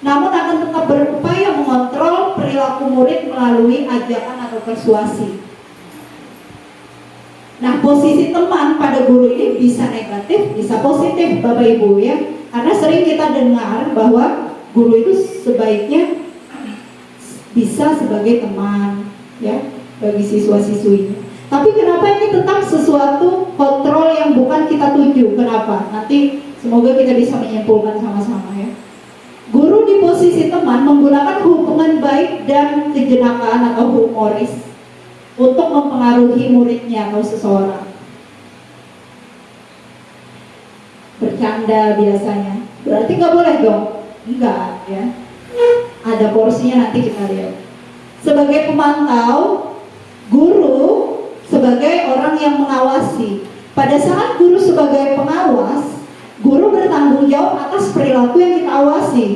namun akan tetap berupaya mengontrol perilaku murid melalui ajakan atau persuasi. Nah, posisi teman pada guru ini bisa negatif, bisa positif, Bapak Ibu, ya. Karena sering kita dengar bahwa guru itu sebaiknya bisa sebagai teman, ya, bagi siswa-siswinya. Tapi kenapa ini tetap sesuatu kontrol yang bukan kita tuju? Kenapa? Nanti semoga kita bisa menyimpulkan sama-sama, ya. Guru di posisi teman menggunakan hubungan baik dan kejenakaan atau humoris untuk mempengaruhi muridnya atau seseorang. Bercanda biasanya. Berarti nggak boleh dong? Enggak, ya. Ada porsinya, nanti kita lihat. Sebagai pemantau, guru sebagai orang yang mengawasi. Pada saat guru sebagai pengawas, guru bertanggung jawab atas perilaku yang kita awasi.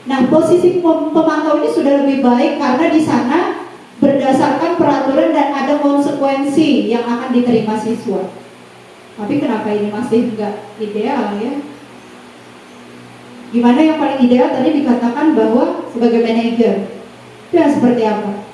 Nah, posisi pemantau ini sudah lebih baik karena di sana berdasarkan peraturan dan ada konsekuensi yang akan diterima siswa. Tapi kenapa ini masih enggak ideal, ya? Gimana yang paling ideal? Tadi dikatakan bahwa sebagai manajer. Dan seperti apa?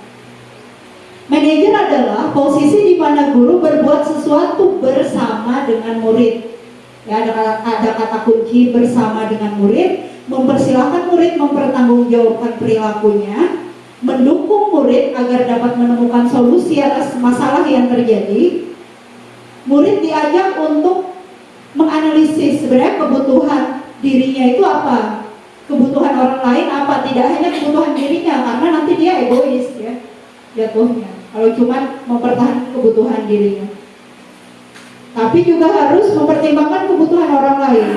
Manajer adalah posisi di mana guru berbuat sesuatu bersama dengan murid. Ya, ada kata kunci bersama dengan murid, mempersilahkan murid mempertanggungjawabkan perilakunya, mendukung murid agar dapat menemukan solusi atas masalah yang terjadi. Murid diajak untuk menganalisis sebenarnya kebutuhan dirinya itu apa, kebutuhan orang lain apa, tidak hanya kebutuhan dirinya, karena nanti dia egois, ya, jatuhnya kalau cuma mempertahankan kebutuhan dirinya. Tapi juga harus mempertimbangkan kebutuhan orang lain.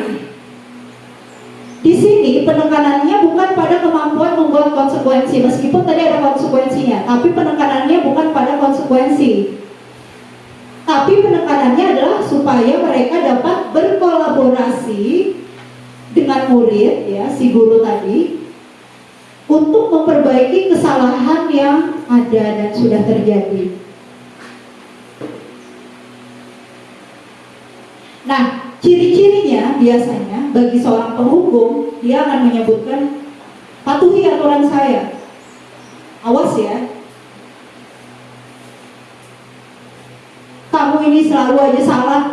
Di sini penekanannya bukan pada kemampuan membuat konsekuensi, meskipun tadi ada konsekuensinya, tapi penekanannya bukan pada konsekuensi. Tapi penekanannya adalah supaya mereka dapat berkolaborasi dengan murid, ya, si guru tadi, untuk memperbaiki kesalahan yang ada dan sudah terjadi. Nah, ciri-cirinya biasanya bagi seorang penghukum, dia akan menyebutkan patuhi aturan saya. Awas ya, kamu ini selalu aja salah.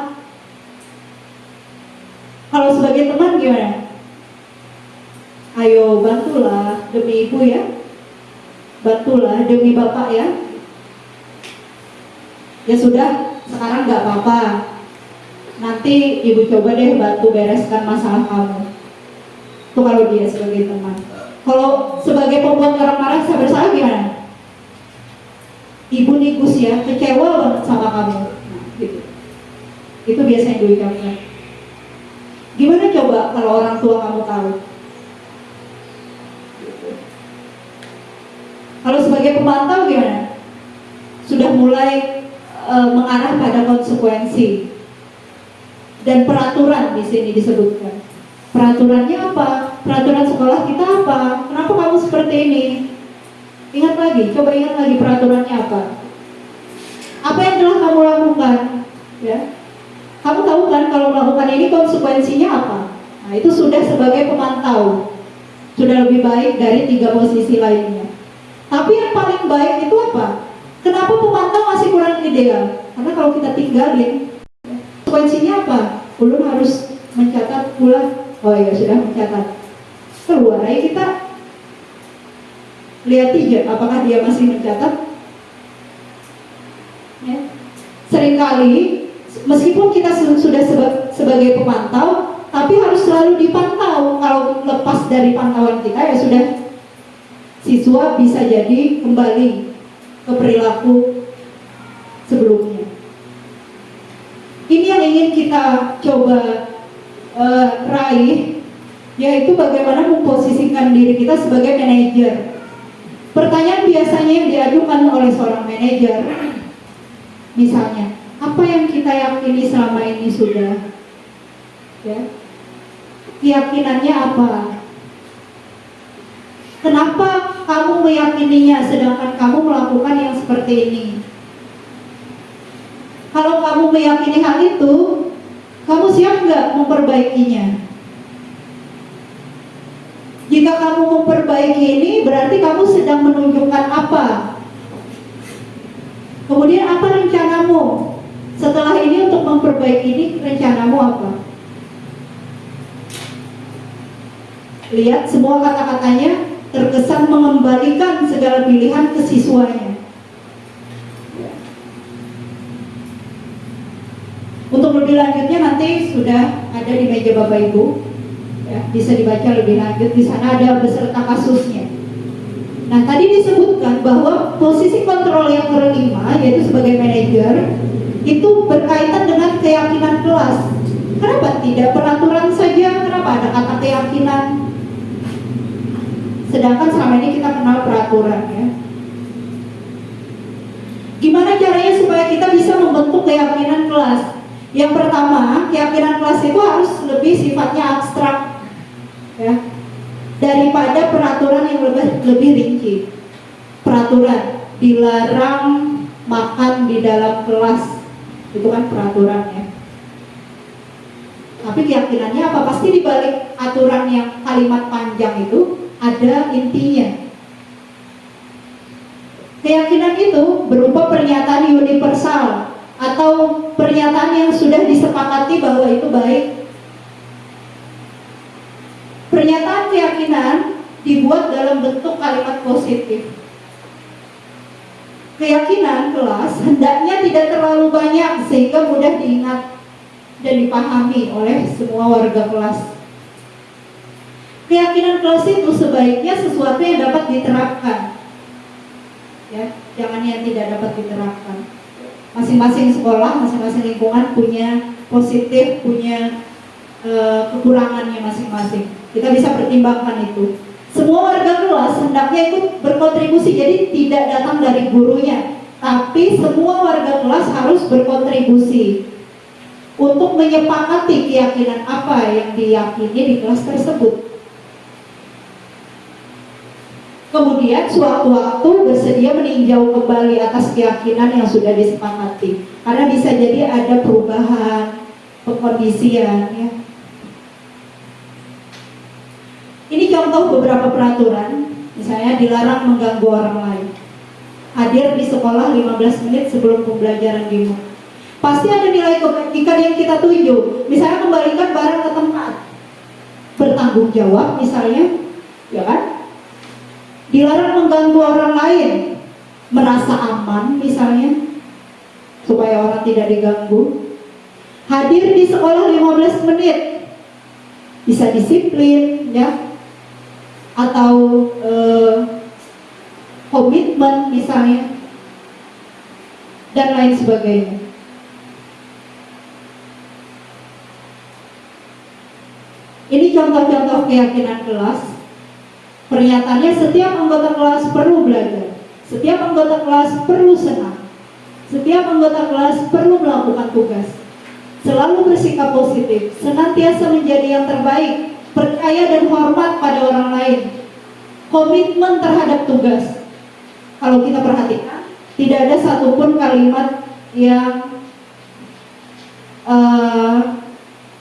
Kalau sebagai teman gimana? Ayo bantulah demi ibu ya, bantulah demi bapak ya. Ya sudah, sekarang nggak apa-apa. Nanti ibu coba deh bantu bereskan masalah kamu. Itu kalau dia sebagai teman. Kalau sebagai pembuat orang marah, saya bersalah gimana? Ibu nih Gus ya, kecewa banget sama kamu. Nah, gitu. Itu biasanya diucapkan. Gimana coba kalau orang tua kamu tahu? Gitu. Kalau sebagai pemantau gimana? Sudah mulai mengarah pada konsekuensi dan peraturan di sini disebutkan. Peraturannya apa? Peraturan sekolah kita apa? Kenapa kamu seperti ini? Ingat lagi, coba ingat lagi peraturannya apa? Apa yang telah kamu lakukan? Ya, kamu tahu kan kalau melakukan ini konsekuensinya apa? Nah, itu sudah sebagai pemantau, sudah lebih baik dari 3 posisi lainnya. Tapi yang paling baik itu apa? Kenapa pemantau masih kurang ideal? Karena kalau kita tinggalin, konsekuensinya apa? Ulun harus mencatat pula. Oh ya sudah mencatat. Keluar aja kita lihat aja apakah dia masih mencatat. Ya. Seringkali meskipun kita sudah sebagai pemantau, tapi harus selalu dipantau. Kalau lepas dari pantauan kita ya sudah, siswa bisa jadi kembali ke perilaku sebelumnya. Ini yang ingin kita coba raih, yaitu bagaimana memposisikan diri kita sebagai manajer. Pertanyaan biasanya yang diajukan oleh seorang manajer, misalnya, apa yang kita yakini selama ini sudah? Ya. Keyakinannya apa? Kenapa kamu meyakininya sedangkan kamu melakukan yang seperti ini? Kalau kamu meyakini hal itu, kamu siap nggak memperbaikinya? Jika kamu memperbaiki ini, berarti kamu sedang menunjukkan apa? Kemudian apa rencanamu? Setelah ini untuk memperbaiki ini, rencanamu apa? Lihat semua kata-katanya terkesan mengembalikan segala pilihan ke siswanya. Untuk lebih lanjutnya nanti sudah ada di meja Bapak Ibu, ya, bisa dibaca lebih lanjut. Di sana ada beserta kasusnya. Nah, tadi disebutkan bahwa posisi kontrol yang kelima, yaitu sebagai manajer, itu berkaitan dengan keyakinan kelas. Kenapa tidak peraturan saja? Kenapa ada kata keyakinan? Sedangkan selama ini kita kenal peraturan, ya. Gimana caranya supaya kita bisa membentuk keyakinan kelas? Yang pertama, keyakinan kelas itu harus lebih sifatnya abstrak, ya, daripada peraturan yang lebih rinci. Peraturan dilarang makan di dalam kelas, itu kan peraturan, ya. Tapi keyakinannya apa? Pasti di balik aturan yang kalimat panjang itu ada intinya. Keyakinan itu berupa pernyataan universal atau pernyataan yang sudah disepakati bahwa itu baik. Pernyataan keyakinan dibuat dalam bentuk kalimat positif. Keyakinan kelas hendaknya tidak terlalu banyak sehingga mudah diingat dan dipahami oleh semua warga kelas. Keyakinan kelas itu sebaiknya sesuatu yang dapat diterapkan, ya, jangan yang tidak dapat diterapkan. Masing-masing sekolah, masing-masing lingkungan punya positif, punya kekurangannya masing-masing. Kita bisa pertimbangkan itu. Semua warga kelas hendaknya ikut berkontribusi, jadi tidak datang dari gurunya, tapi semua warga kelas harus berkontribusi untuk menyepakati keyakinan apa yang diyakini di kelas tersebut. Kemudian sewaktu-waktu bersedia meninjau kembali atas keyakinan yang sudah disepakati, karena bisa jadi ada perubahan, pengkondisian, ya. Ini contoh contoh beberapa peraturan, misalnya dilarang mengganggu orang lain. Hadir di sekolah 15 menit sebelum pembelajaran dimulai. Pasti ada nilai kebaikan yang kita tuju. Misalnya kembalikan barang ke tempat. Bertanggung jawab misalnya, ya kan? Dilarang mengganggu orang lain. Merasa aman misalnya, supaya orang tidak diganggu. Hadir di sekolah 15 menit. Bisa disiplin, ya. Atau komitmen misalnya. Dan lain sebagainya. Ini contoh-contoh keyakinan kelas. Pernyataannya setiap anggota kelas perlu belajar. Setiap anggota kelas perlu senang. Setiap anggota kelas perlu melakukan tugas. Selalu bersikap positif, senantiasa menjadi yang terbaik, percaya dan hormat pada orang lain. Komitmen terhadap tugas. Kalau kita perhatikan, tidak ada satupun kalimat yang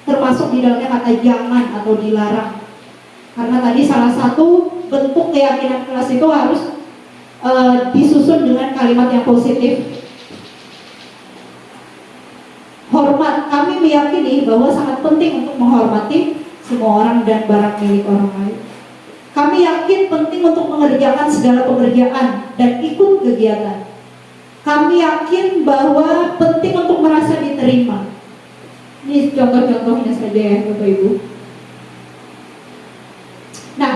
termasuk di dalamnya kata jangan atau dilarang. Karena tadi salah satu bentuk keyakinan kelas itu harus disusun dengan kalimat yang positif. Hormat, kami meyakini bahwa sangat penting untuk menghormati semua orang dan barang milik orang lain. Kami yakin penting untuk mengerjakan segala pekerjaan dan ikut kegiatan. Kami yakin bahwa penting untuk merasa diterima. Ini contoh-contohnya saja ya Bapak Ibu. Nah,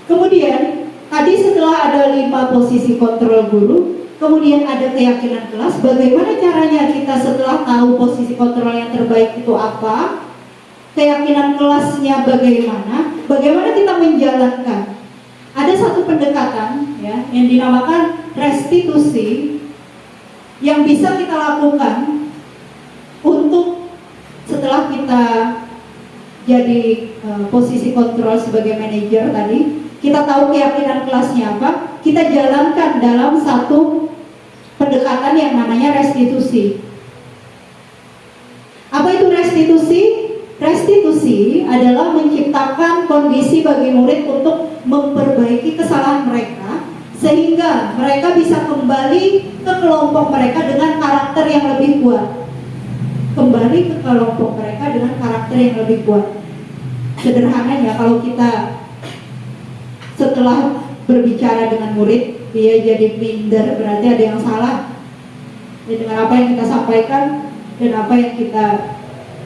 kemudian tadi setelah ada 5 posisi kontrol guru, kemudian ada keyakinan kelas. Bagaimana caranya kita setelah tahu posisi kontrol yang terbaik itu apa, keyakinan kelasnya bagaimana, bagaimana kita menjalankan? Ada satu pendekatan ya yang dinamakan restitusi yang bisa kita lakukan untuk setelah kita jadi posisi kontrol sebagai manajer tadi, kita tahu keyakinan kelasnya apa, kita jalankan dalam satu pendekatan yang namanya restitusi. Apa itu restitusi? Restitusi adalah menciptakan kondisi bagi murid untuk memperbaiki kesalahan mereka sehingga mereka bisa kembali ke kelompok mereka dengan karakter yang lebih kuat. Kembali ke kelompok mereka dengan karakter yang lebih kuat. Sederhananya, kalau kita setelah berbicara dengan murid dia jadi minder, berarti ada yang salah ya, dengan apa yang kita sampaikan dan apa yang kita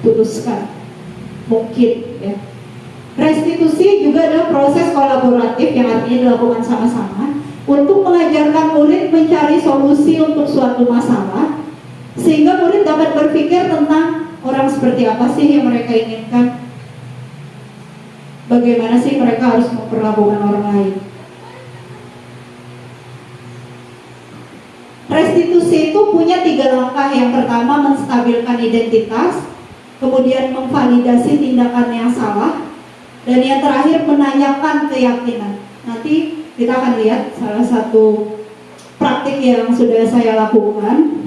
putuskan. Mungkin ya. Restitusi juga adalah proses kolaboratif yang artinya dilakukan sama-sama untuk mengajarkan murid mencari solusi untuk suatu masalah, sehingga murid dapat berpikir tentang orang seperti apa sih yang mereka inginkan, bagaimana sih mereka harus memperlakukan orang lain. Restitusi itu punya 3 langkah. Yang pertama, menstabilkan identitas, kemudian memvalidasi tindakan yang salah, dan yang terakhir menanyakan keyakinan. Nanti kita akan lihat salah satu praktik yang sudah saya lakukan.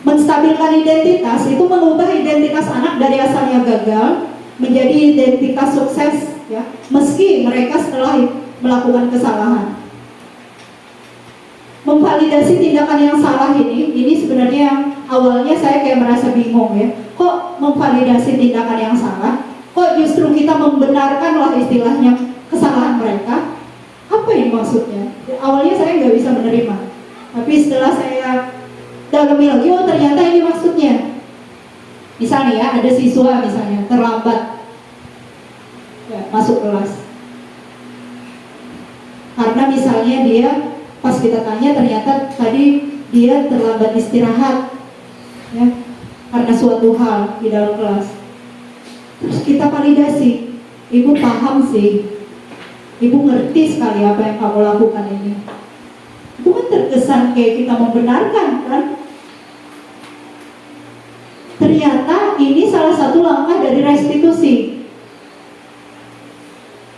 Menstabilkan identitas itu mengubah identitas anak dari asalnya gagal menjadi identitas sukses ya, meski mereka setelah melakukan kesalahan. Memvalidasi tindakan yang salah ini sebenarnya yang awalnya saya kayak merasa bingung ya. Kok memvalidasi tindakan yang salah? Kok justru kita membenarkan lah istilahnya kesalahan mereka? Apa ini maksudnya? Awalnya saya nggak bisa menerima. Tapi setelah saya dalami lagi, oh ternyata ini maksudnya. Misalnya ya, ada siswa misalnya terlambat ya, masuk kelas. Karena misalnya dia pas kita tanya ternyata tadi dia terlambat istirahat ya, karena suatu hal di dalam kelas. Terus kita validasi, ibu paham sih, ibu ngerti sekali apa yang kamu lakukan ini. Itu kan terkesan kayak kita membenarkan kan. Ternyata ini salah satu langkah dari restitusi.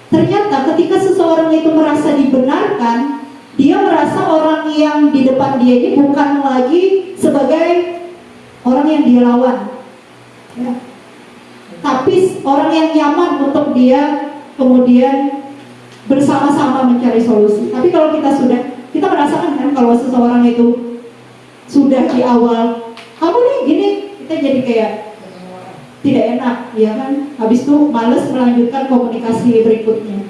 Ternyata ketika seseorang itu merasa dibenarkan, dia merasa orang yang di depan dia ini bukan lagi sebagai orang yang dia lawan ya, tapi orang yang nyaman untuk dia kemudian bersama-sama mencari solusi. Tapi kalau kita merasakan kan kalau seseorang itu sudah di awal, kamu nih gini, kita jadi kayak tidak enak, ya kan? Habis itu males melanjutkan komunikasi berikutnya.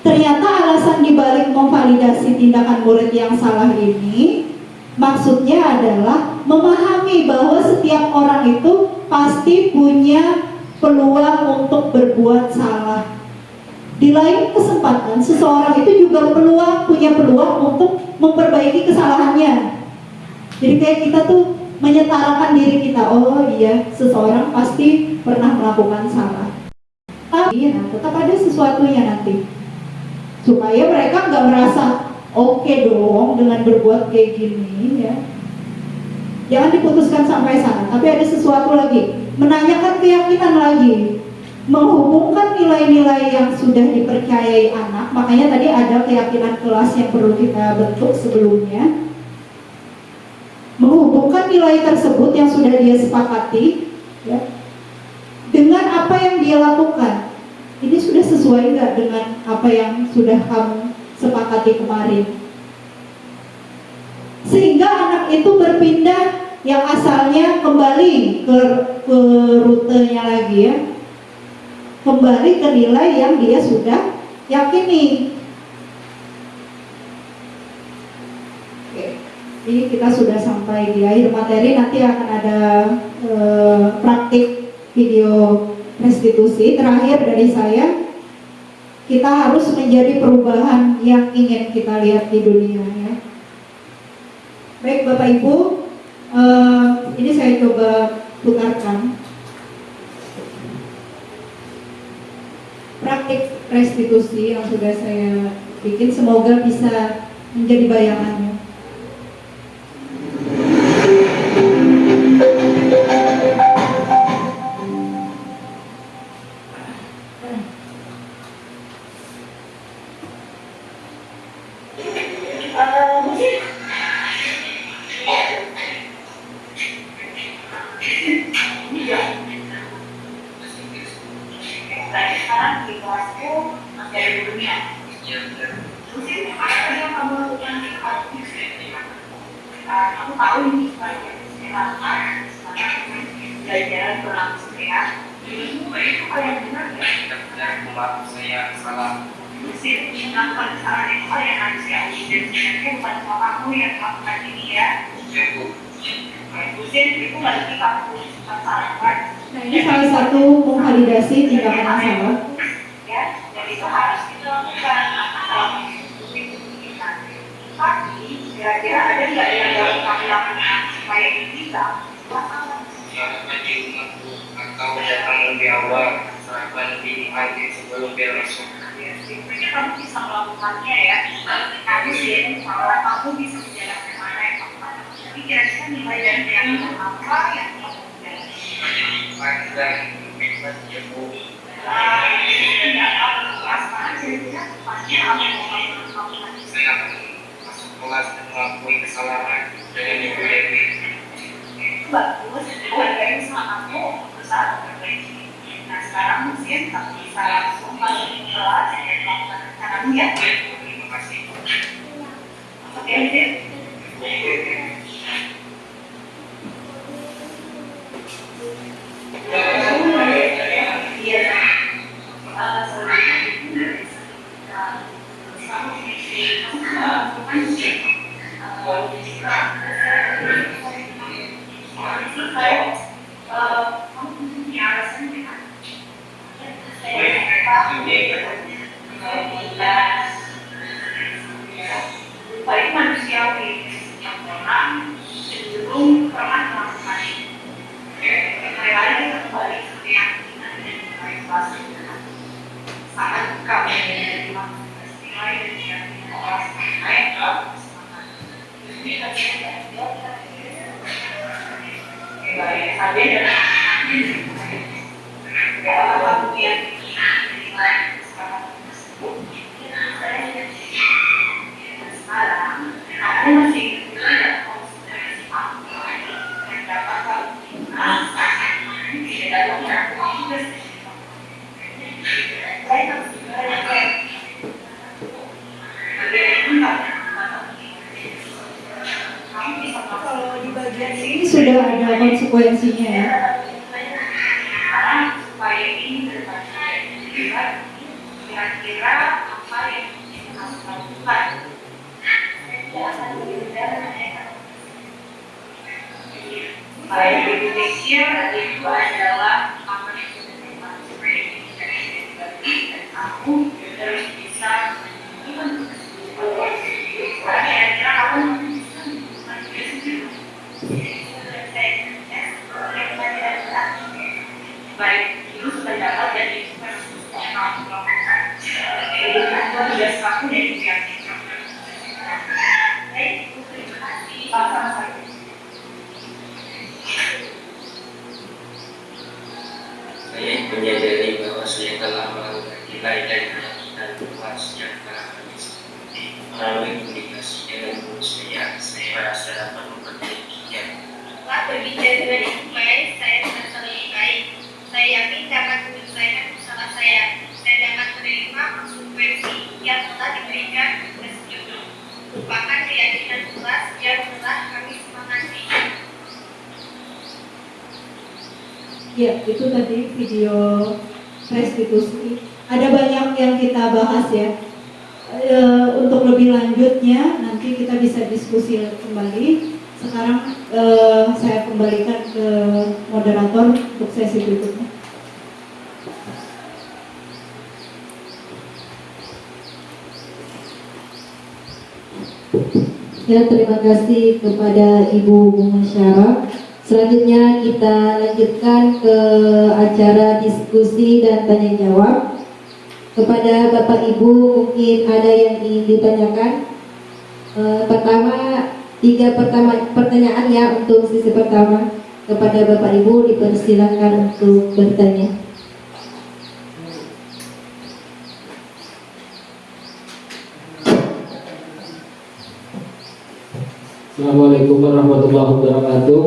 Ternyata alasan dibalik memvalidasi tindakan murid yang salah ini, maksudnya adalah memahami bahwa setiap orang itu pasti punya peluang untuk berbuat salah. Di lain kesempatan, seseorang itu juga punya peluang untuk memperbaiki kesalahannya. Jadi kayak kita tuh menyetarakan diri kita, oh iya, seseorang pasti pernah melakukan salah. Tapi tetap ada sesuatunya nanti. Supaya mereka nggak merasa oke dong dengan berbuat kayak gini, ya. Jangan diputuskan sampai sana, tapi ada sesuatu lagi. Menanyakan keyakinan lagi. Menghubungkan nilai-nilai yang sudah dipercayai anak, makanya tadi ada keyakinan kelas yang perlu kita bentuk sebelumnya. Menghubungkan nilai tersebut yang sudah dia sepakati, ya, dengan apa yang dia lakukan. Ini sudah sesuai nggak dengan apa yang sudah kamu sepakati kemarin? Sehingga anak itu berpindah yang asalnya kembali ke rutenya lagi, ya. Kembali ke nilai yang dia sudah yakini. Oke, ini kita sudah sampai di akhir materi. Nanti akan ada praktik video restitusi. Terakhir dari saya, kita harus menjadi perubahan yang ingin kita lihat di dunia, ya. Baik Bapak Ibu, ini saya coba putarkan praktik restitusi yang sudah saya bikin, semoga bisa menjadi bayangannya. Sekarang di kelasku masih ada gurunya. Terus apa yang kamu lakukan di kelas? Kamu tahu ini belajar berlangsung, ya. Itu kayak benar ya? Maaf saya salah. Mesin melakukan kesalahan itu yang harus ya. Dan sebenarnya bukan cuma kamu yang melakukan ini, ya. Mesin itu berarti kamu salah, kan? Nah, ini salah satu memvalidasi tindakan yang salah. Ya, jadi itu harus kita lakukan. Tapi kira-kira ada nggak yang harus kami lakukan supaya ini bisa masalah? Ya, tadi atau datang lebih awal, sarapan lebih pagi sebelum dia masuk. Ya, sebenarnya kamu bisa melakukannya, ya. Nanti sih, kalau kamu bisa menjalankan mana yang kamu lakukan. Tapi kira-kira nilai dari yang apa yang kamu jalankan? Dan ya Bu, saya akan masuk kelas dan mengakui kesalahan dengan Ibu Dewi. Bagus, hargai usaha kamu berusaha memperbaiki. Nah sekarang mungkin kamu bisa langsung masuk ke kelas dan melakukan rencanamu, ya. Terima kasih. Oke, Din. Baik manusiawi yang orang cenderung pernah melakukan ini. Kembali kembali ke keyakinan dan motivasi saat kami menerima nilai dan keyakinan orang lain ini baik saja dan apapun yang dinilai tersebut sekarang aku masih tidak konsentrasi aku dan dapat tidak dalam aku juga konsekuensinya ya. Supaya ini kira-kira apa yang kita harus lakukan. Baik di Indonesia itu adalah apa yang aku harus bisa kira-kira aku baik itu pendapat dan itu yang kamu lakukan. Jadi itu tugas aku dari pihak baik, terima kasih. Saya menyadari bahwa saya telah melakukan nilai dan keyakinan luas yang telah kami sepakati melalui komunikasi dengan guru saya merasa dapat memperbaikinya. Setelah berbicara dengan ibu baik, saya merasa lebih baik. Saya yakin dapat menyelesaikan masalah saya dan dapat menerima konsekuensi yang telah diberikan dan sebelumnya. Merupakan keyakinan jelas yang telah kami sepakati. Ya, itu tadi video restitusi. Ada banyak yang kita bahas ya. Untuk lebih lanjutnya nanti kita bisa diskusi kembali. Sekarang saya kembalikan ke moderator untuk sesi berikutnya. Ya, terima kasih kepada Ibu Bunga Syara. Selanjutnya kita lanjutkan ke acara diskusi dan tanya jawab. Kepada Bapak Ibu mungkin ada yang ingin ditanyakan. Tiga pertanyaan ya untuk sesi pertama. Kepada Bapak Ibu dipersilakan untuk bertanya. Assalamualaikum warahmatullahi wabarakatuh.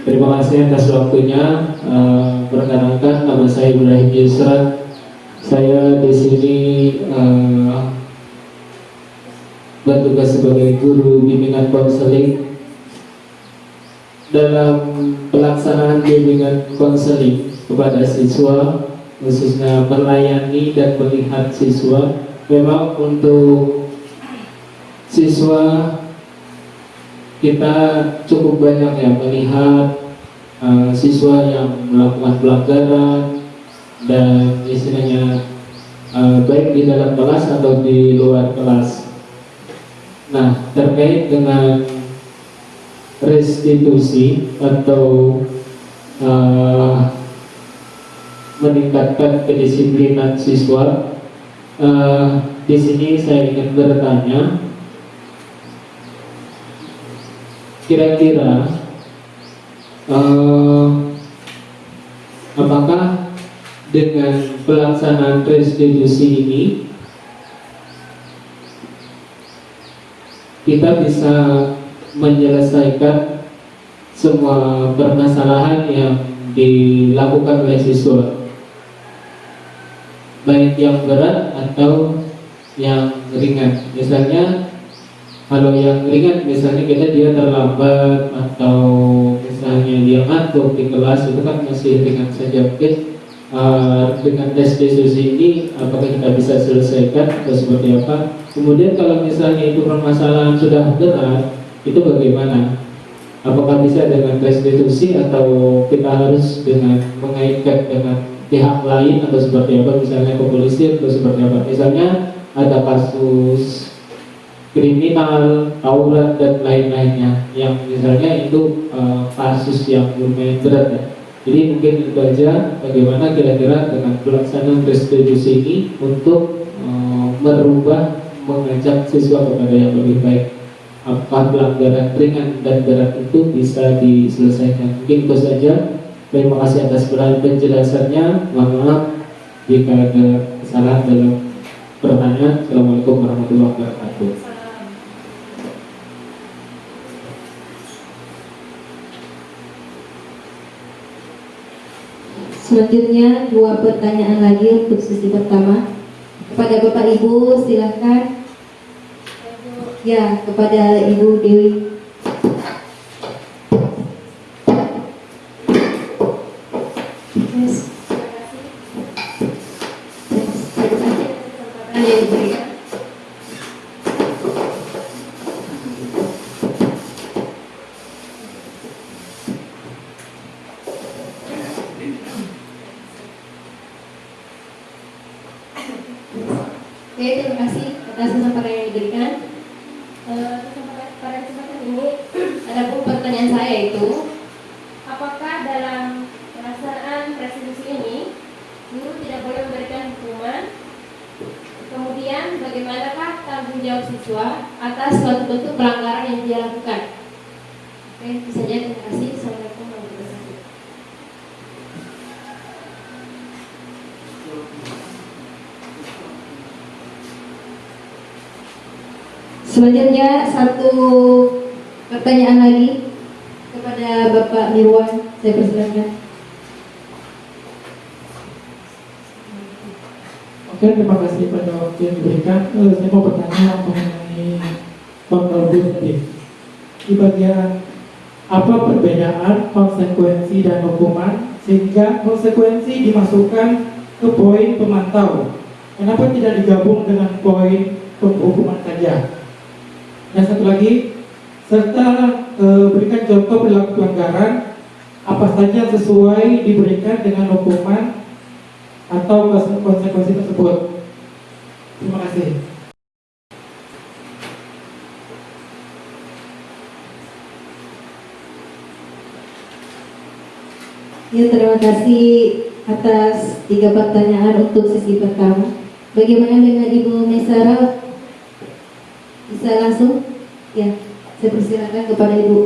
Terima kasih atas waktunya. Perkenalkan, nama saya Ibrahim Yusran. Saya di sini bertugas sebagai guru bimbingan konseling. Dalam pelaksanaan bimbingan konseling kepada siswa, khususnya melayani dan melihat siswa, memang untuk siswa kita cukup banyak ya melihat siswa yang melakukan pelanggaran dan istilahnya baik di dalam kelas atau di luar kelas. Nah, terkait dengan restitusi atau meningkatkan kedisiplinan siswa, di sini saya ingin bertanya, kira-kira apakah dengan pelaksanaan restitusi ini kita bisa menyelesaikan semua permasalahan yang dilakukan oleh siswa, baik yang berat atau yang ringan. Misalnya kalau yang ringan, misalnya dia terlambat atau misalnya dia ngantuk di kelas, itu kan masih ringan saja. Mungkin dengan restitusi ini apakah kita bisa selesaikan atau seperti apa? Kemudian kalau misalnya itu permasalahan sudah berat, itu bagaimana? Apakah bisa dengan restitusi atau kita harus dengan mengaitkan dengan pihak lain atau seperti apa? Misalnya kepolisian atau seperti apa? Misalnya ada kasus kriminal, tawuran dan lain-lainnya yang misalnya itu kasus yang lumayan berat ya. Jadi mungkin itu aja, bagaimana kira-kira dengan pelaksanaan restitusi ini untuk mengajak siswa kepada yang lebih baik. Apakah pelanggaran ringan dan berat itu bisa diselesaikan? Mungkin itu saja. Terima kasih atas penjelasannya. Mohon maaf jika ada kesalahan dalam pertanyaan. Assalamualaikum warahmatullahi wabarakatuh. Selanjutnya 2 pertanyaan lagi untuk sesi pertama. Kepada Bapak Ibu silakan. Ya, kepada Ibu Dewi. Yes. Terima kasih. Terima kasih atas kesempatan yang diberikan. Oke, terima kasih atas kesempatan yang diberikan. Pada kesempatan ini ada pertanyaan saya itu, apakah dalam pelaksanaan restitusi ini guru tidak boleh memberikan hukuman? Kemudian bagaimanakah tanggung jawab siswa atas suatu bentuk pelanggaran yang dia lakukan? Oke, itu saja. Terima kasih. Assalamualaikum warahmatullahi wabarakatuh. Selanjutnya satu pertanyaan lagi kepada Bapak Mirwan, saya persilakan. Oke, terima kasih pada waktu yang diberikan. Saya mau bertanya mengenai Bangkalan tadi. Di bagian apa perbedaan konsekuensi dan hukuman sehingga konsekuensi dimasukkan ke poin pemantau? Kenapa tidak digabung dengan poin penghukuman saja? Dan satu lagi, serta berikan contoh perilaku pelanggaran apa saja yang sesuai diberikan dengan hukuman atau konsekuensi tersebut. Terima kasih. Ya, terima kasih atas 3 pertanyaan untuk sesi pertama. Bagaimana dengan Ibu Mesara? Bisa langsung? Ya, saya persilakan kepada Ibu.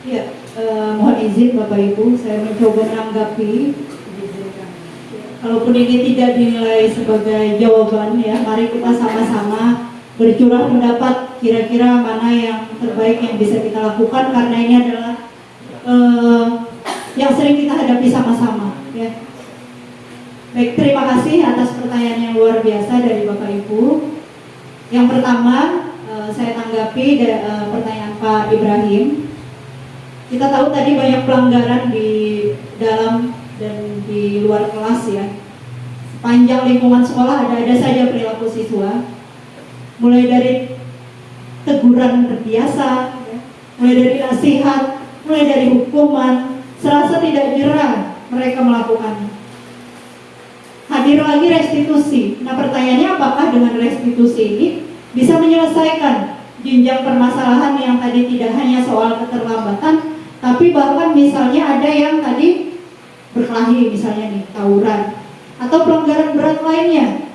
Ya, mohon izin Bapak Ibu, saya mencoba menanggapi. Kalaupun ini tidak dinilai sebagai jawaban, ya, mari kita sama-sama bercurah pendapat kira-kira mana yang terbaik yang bisa kita lakukan, karena ini adalah yang sering kita hadapi sama-sama, ya. Baik, terima kasih atas pertanyaan yang luar biasa dari Bapak Ibu. Yang pertama, saya tanggapi pertanyaan Pak Ibrahim. Kita tahu tadi banyak pelanggaran di dalam dan di luar kelas, ya. Sepanjang lingkungan sekolah ada saja perilaku siswa. Mulai dari teguran terbiasa, ya. Mulai dari nasihat, mulai dari hukuman, serasa tidak jerah mereka melakukannya. Hadir lagi restitusi. Nah, pertanyaannya, apakah dengan restitusi ini bisa menyelesaikan jenjang permasalahan yang tadi tidak hanya soal keterlambatan, tapi bahkan misalnya ada yang tadi berkelahi, misalnya nih, tawuran atau pelanggaran berat lainnya,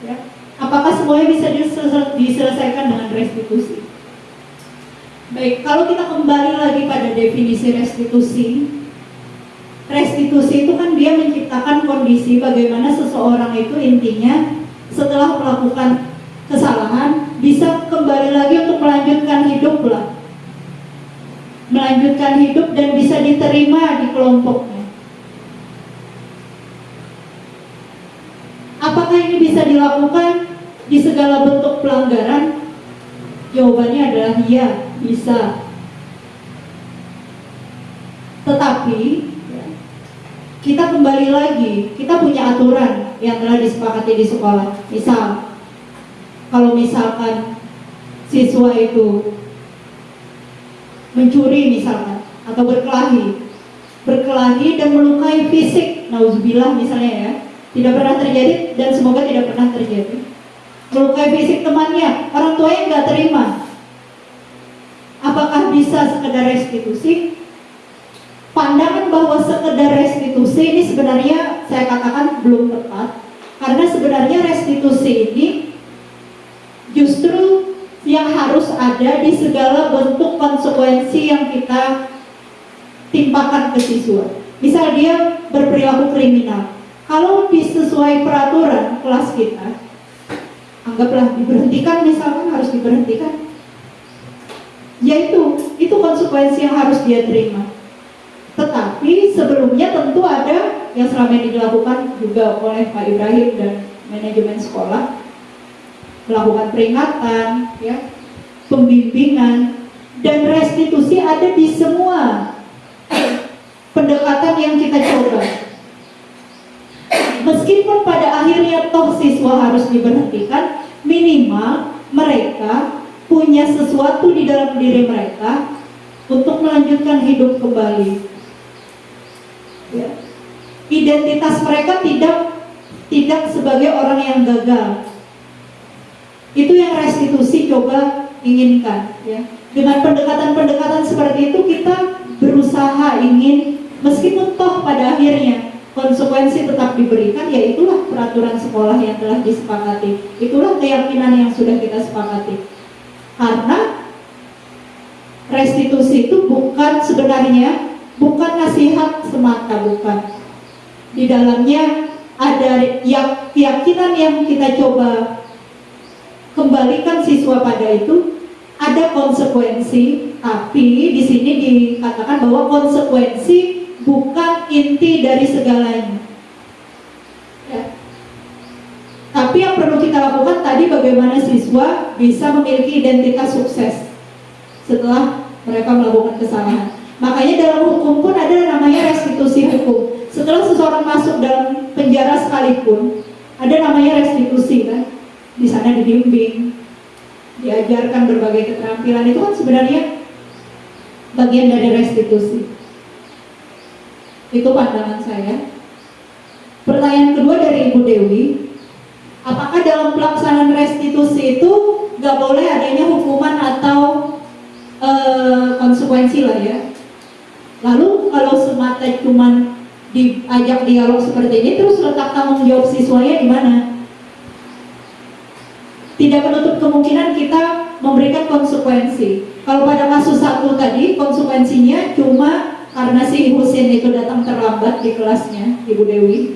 ya. Apakah semuanya bisa diselesaikan dengan restitusi? Baik, kalau kita kembali lagi pada definisi restitusi, restitusi itu kan dia menciptakan kondisi bagaimana seseorang itu intinya setelah melakukan kesalahan bisa kembali lagi untuk melanjutkan hidup lah, melanjutkan hidup dan bisa diterima di kelompoknya. Apakah ini bisa dilakukan di segala bentuk pelanggaran? Jawabannya adalah iya, bisa. Tetapi kita kembali lagi, kita punya aturan yang telah disepakati di sekolah. Misal, kalau misalkan siswa itu mencuri misalkan, atau berkelahi dan melukai fisik, nauzubillah misalnya, ya, tidak pernah terjadi dan semoga tidak pernah terjadi. Melukai fisik temannya, orang tuanya nggak terima. Apakah bisa sekedar restitusi? Pandangan bahwa sekedar restitusi ini sebenarnya saya katakan belum tepat, karena sebenarnya restitusi ini justru yang harus ada di segala bentuk konsekuensi yang kita timpakan ke siswa. Misal dia berperilaku kriminal, kalau disesuai peraturan kelas kita, anggaplah diberhentikan, misalkan harus diberhentikan, yaitu itu konsekuensi yang harus dia terima. Tetapi sebelumnya tentu ada yang selama ini dilakukan juga oleh Pak Ibrahim dan manajemen sekolah, melakukan peringatan, ya, pembimbingan, Dan restitusi ada di semua pendekatan yang kita coba. Meskipun pada akhirnya toh siswa harus diberhentikan, minimal mereka punya sesuatu di dalam diri mereka untuk melanjutkan hidup kembali. Ya. Identitas mereka tidak sebagai orang yang gagal. Itu yang restitusi coba inginkan, ya. Dengan pendekatan-pendekatan seperti itu kita berusaha ingin, meskipun toh pada akhirnya konsekuensi tetap diberikan, ya itulah peraturan sekolah yang telah disepakati, itulah keyakinan yang sudah kita sepakati. Karena restitusi itu sebenarnya bukan nasihat semata, bukan. Di dalamnya ada keyakinan yang kita coba kembalikan siswa pada itu, ada konsekuensi, tapi di sini dikatakan bahwa konsekuensi bukan inti dari segalanya. Ya. Tapi yang perlu kita lakukan tadi, bagaimana siswa bisa memiliki identitas sukses setelah mereka melakukan kesalahan. Makanya dalam hukum pun ada namanya restitusi hukum. Setelah seseorang masuk dalam penjara sekalipun, ada namanya restitusi, kan? Di sana dibimbing, diajarkan berbagai keterampilan. Itu kan sebenarnya bagian dari restitusi. Itu pandangan saya. Pertanyaan kedua dari Ibu Dewi, apakah dalam pelaksanaan restitusi itu nggak boleh adanya hukuman atau konsekuensi lah, ya? Lalu kalau semata cuman diajak dialog seperti ini, terus letak tanggung jawab siswanya di mana? Tidak menutup kemungkinan kita memberikan konsekuensi. Kalau pada kasus satu tadi, konsekuensinya cuma karena si Husin itu datang terlambat di kelasnya, Ibu Dewi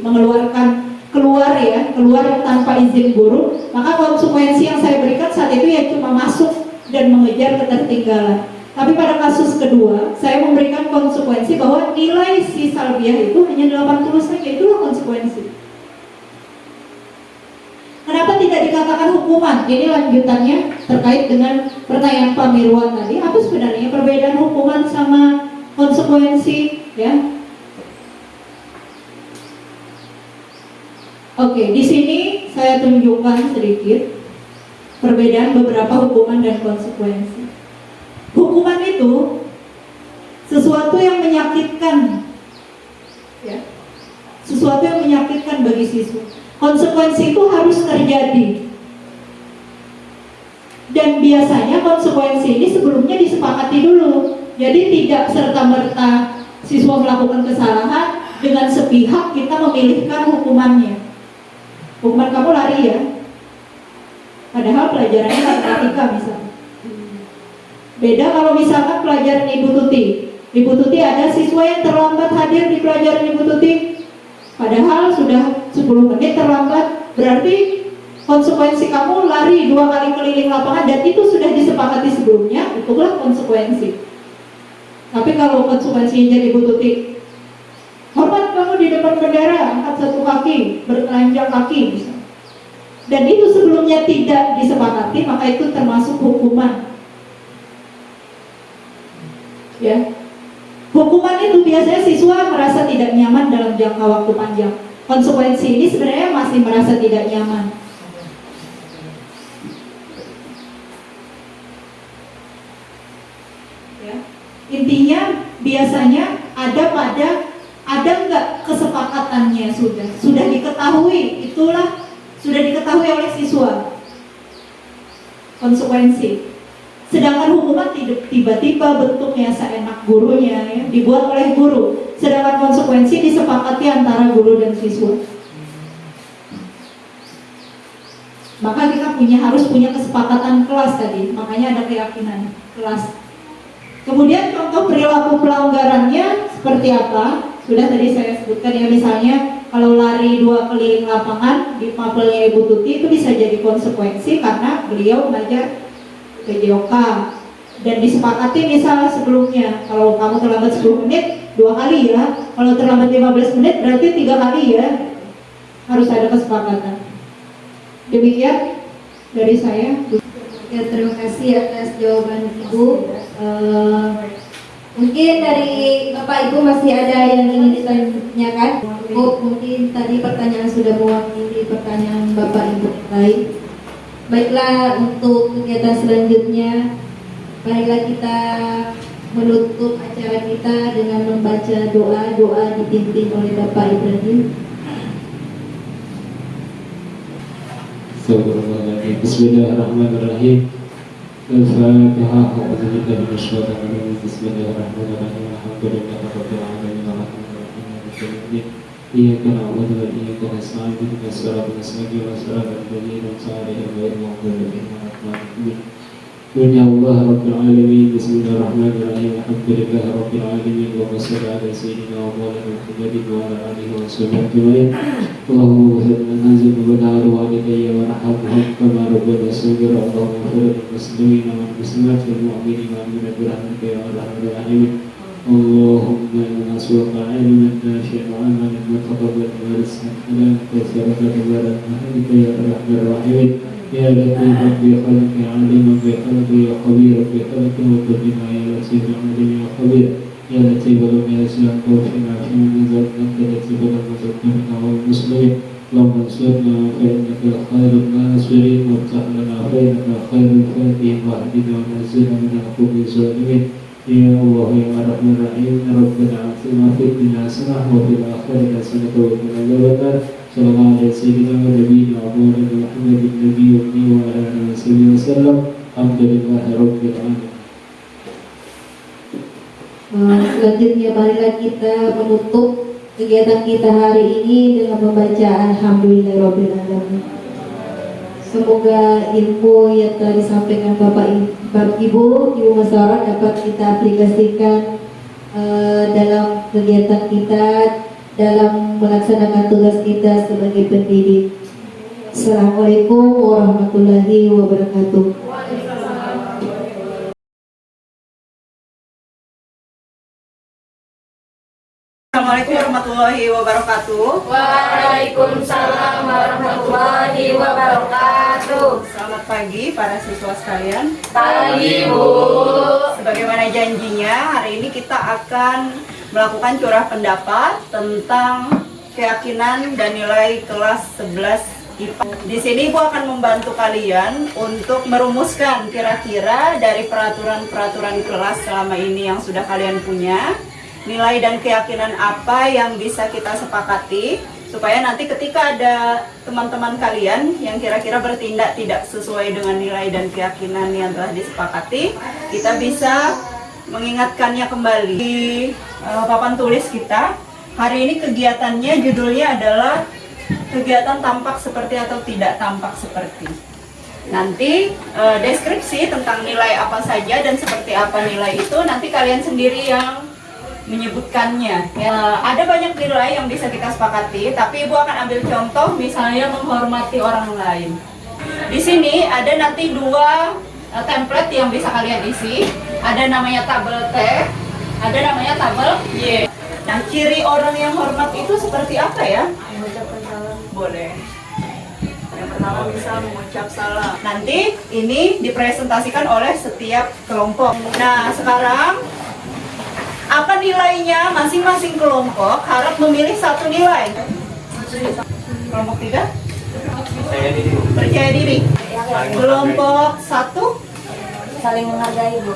keluar tanpa izin guru, maka konsekuensi yang saya berikan saat itu ya cuma masuk dan mengejar ketertinggalan. Tapi pada kasus kedua, saya memberikan konsekuensi bahwa nilai si Salbiah itu hanya 80 saja, itulah konsekuensi. Kenapa tidak dikatakan hukuman? Ini lanjutannya terkait dengan pertanyaan Pak Mirwan tadi. Apa sebenarnya perbedaan hukuman sama konsekuensi? Ya. Oke, di sini saya tunjukkan sedikit perbedaan beberapa hukuman dan konsekuensi. Hukuman itu sesuatu yang menyakitkan, ya, sesuatu yang menyakitkan bagi siswa. Konsekuensi itu harus terjadi, dan biasanya konsekuensi ini sebelumnya disepakati dulu. Jadi tidak serta-merta siswa melakukan kesalahan dengan sepihak kita memilihkan hukumannya. Hukuman kamu lari, ya, padahal pelajarannya matematika misalnya. Beda kalau misalkan pelajaran Ibu Tuti. Ibu Tuti ada siswa yang terlambat hadir di pelajaran Ibu Tuti, padahal sudah 10 menit terlambat. Berarti konsekuensi kamu lari 2 kali keliling lapangan, dan itu sudah disepakati sebelumnya, itulah konsekuensi. Tapi kalau konsekuensinya jadi Ibu Tuti, hormat kamu di depan bendera, angkat 1 kaki, bertelanjang kaki misalnya, dan itu sebelumnya tidak disepakati, maka itu termasuk hukuman. Ya, hukuman itu biasanya siswa merasa tidak nyaman dalam jangka waktu panjang. Konsekuensi ini sebenarnya masih merasa tidak nyaman. Ya, intinya biasanya ada nggak kesepakatannya, sudah diketahui, itulah sudah diketahui oleh siswa konsekuensi. Sedangkan hukuman tiba-tiba bentuknya seenak gurunya, ya, dibuat oleh guru. Sedangkan konsekuensi disepakati antara guru dan siswa. Maka kita harus punya kesepakatan kelas tadi. Makanya ada keyakinan kelas. Kemudian contoh perilaku pelanggarannya seperti apa? Sudah tadi saya sebutkan, ya, misalnya kalau lari 2 keliling lapangan di mapelnya Ibu Tuti, itu bisa jadi konsekuensi karena beliau mengajar PJOK dan disepakati misalnya sebelumnya, kalau kamu terlambat 10 menit 2 kali, ya, kalau terlambat 15 menit berarti 3 kali, ya, harus ada kesepakatan. Demikian dari saya. Ya, terima kasih atas jawaban Ibu. Mungkin dari Bapak Ibu masih ada yang ingin ditanyakan? Mungkin tadi pertanyaan sudah mewakili pertanyaan Bapak Ibu lain. Baiklah, untuk kegiatan selanjutnya, marilah kita menutup acara kita dengan membaca doa dipimpin oleh Bapak Ibrahim. Bismillahirrahmanirrahim. Al-Fatihah. Bismillahirrahmanirrahim. Alhamdulillahirabbil alamin. Arrahmanirrahim. Iyyaka na'budu wa iyyaka nasta'in. Ihdinas siratal mustaqim. Shiratal ladzina an'amta 'alaihim ghairil maghdubi 'alaihim waladdallin. Ya Allah Rabbil Alamin. Bismillahirrahmanirrahim. Alhamdulillahi Rabbil Alamin. Wa shalli ala sayyidina wa maulana Muhammadin wa ala alihi wa sahbihi ajma'in. Allahumma salli ala sayyidina wa walidayya wa rahmatuhum kama rabbana saghira. Allahumma ighfir lil muslimina wal muslimat wal mu'minina wal mu'minat bi rahmatika ya arhamar rahimin. Allahumma inna nas'aluka 'ilman nafi'an wa 'amalan mutaqabbalan wa rizqan halalan wa tabarak mahdika ya arhamar rahimin. Ya Latif bi khalqi 'aliman bi khalqi ya khabir bi khalqi wa bima ya latif 'alim ya khabir. Ya Latif wa ya Siyam tawfiqna fi manzilina ya Latif wa mazkurna wa muslimin. Allahumma ansurna fa innaka khairun nasirin wa ftah lana fa innaka khairul fatihin wa hdina wa najina min al-qawmi zalimin. Ya Allah ya Arhamar Rahim. Rabbana atina fid dunya hasanah wa fil akhirati hasanah wa qina adzabannar. Sallallahu alaihi wasallam wa nabiyina Muhammadin nabiyyi wa ala alihi wasallam. Alhamdulillahi rabbil alamin. Selanjutnya marilah kita menutup kegiatan kita hari ini dengan membaca Alhamdulillahirabbil alamin. Semoga ilmu yang telah disampaikan Bapak Ibu Musyawarah dapat kita aplikasikan dalam kegiatan kita, dalam melaksanakan tugas kita sebagai pendidik. Assalamualaikum warahmatullahi wabarakatuh. Assalamualaikum warahmatullahi wabarakatuh. Waalaikumsalam warahmatullahi wabarakatuh. Selamat pagi para siswa sekalian. Pagi Bu. Sebagaimana janjinya, hari ini kita akan melakukan curah pendapat tentang keyakinan dan nilai kelas 11 IPA. Di sini Ibu akan membantu kalian untuk merumuskan kira-kira dari peraturan-peraturan kelas selama ini yang sudah kalian punya, nilai dan keyakinan apa yang bisa kita sepakati, supaya nanti ketika ada teman-teman kalian yang kira-kira bertindak tidak sesuai dengan nilai dan keyakinan yang telah disepakati, kita bisa mengingatkannya kembali. Di papan tulis kita, hari ini kegiatannya judulnya adalah kegiatan tampak seperti atau tidak tampak seperti. Nanti deskripsi tentang nilai apa saja dan seperti apa nilai itu nanti kalian sendiri yang menyebutkannya. Ada banyak nilai yang bisa kita sepakati, tapi Ibu akan ambil contoh misalnya menghormati orang lain. Di sini ada nanti dua template yang bisa kalian isi. Ada namanya tabel T, ada namanya tabel Y. Nah, ciri orang yang hormat itu seperti apa ya? Mengucapkan salam. Boleh. Yang pertama bisa mengucap salam. Nanti ini dipresentasikan oleh setiap kelompok. Nah, sekarang apa nilainya? Masing-masing kelompok harap memilih satu nilai. Kelompok 3? Percaya diri. Kelompok 1? Saling menghargai Bu.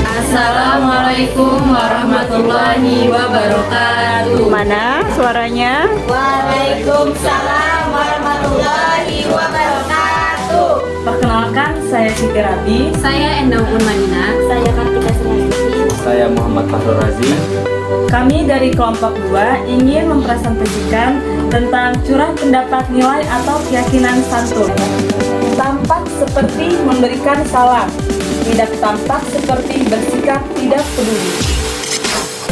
Assalamualaikum warahmatullahi wabarakatuh. Mana suaranya? Waalaikumsalam warahmatullahi wabarakatuh. Perkenalkan, saya Siti Rabi. Saya Endang Unmanina. Saya Kartika Sriasiti. Saya Muhammad Fahrul Razi. Kami dari kelompok 2 ingin mempresentasikan tentang curah pendapat nilai atau keyakinan santun. Tampak seperti memberikan salam, tidak tampak seperti bersikap tidak peduli.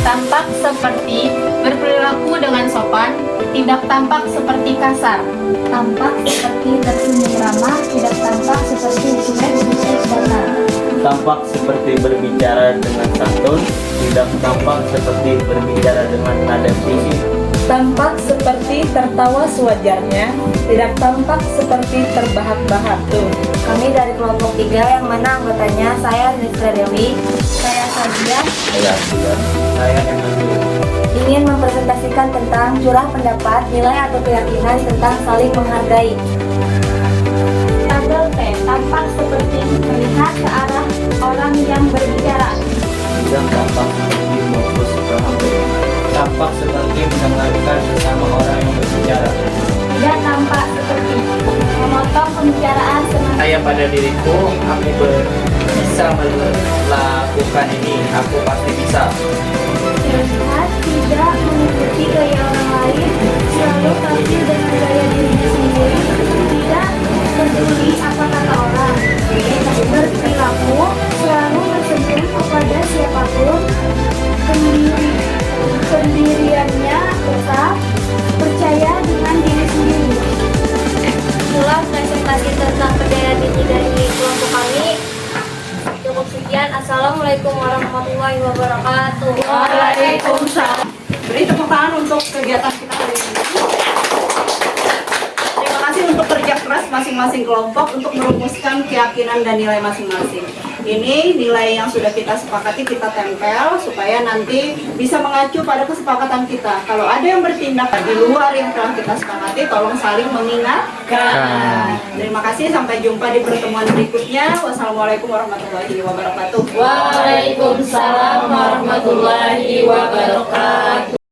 Tampak seperti berperilaku dengan sopan, tidak tampak seperti kasar. Tampak seperti tersenyum ramah, tidak tampak seperti cuek datar. Tampak seperti berbicara dengan santun, tidak tampak seperti berbicara dengan nada tinggi. Tampak seperti tertawa sewajarnya, tidak tampak seperti terbahak-bahak. Kami dari kelompok 3 yang mana anggotanya saya Rizka Dewi, saya Sadia, Saya Emmanuel. ingin mempresentasikan tentang curah pendapat, nilai atau keyakinan tentang saling menghargai. Tabel T tampak seperti melihat ke arah orang yang berbicara. Tidak tampak seperti fokus ke HP. Tampak seperti mendengarkan bersama orang yang berbicara. Tidak tampak seperti memotong pembicaraan semasa. Saya pada diriku, aku bisa melakukan ini. Aku pasti bisa. Terlihat tidak mengikuti gaya orang lain, selalu tampil dengan gaya dirinya sendiri, tidak peduli apa kata orang, berperilaku selalu bersenyum kepada siapapun, pendiriannya tetap percaya dengan diri sendiri. Itulah presentasi tentang perbedaan diri dari kelompok kami. Cukup sekian. Assalamualaikum warahmatullahi wabarakatuh. Waalaikumsalam. Beri tepuk tangan untuk kegiatan kita hari ini. Terima kasih untuk kerja keras masing-masing kelompok untuk merumuskan keyakinan dan nilai masing-masing. Ini nilai yang sudah kita sepakati, kita tempel supaya nanti bisa mengacu pada kesepakatan kita. Kalau ada yang bertindak di luar yang telah kita sepakati, tolong saling mengingatkan. Terima kasih, sampai jumpa di pertemuan berikutnya. Wassalamualaikum warahmatullahi wabarakatuh. Waalaikumsalam warahmatullahi wabarakatuh.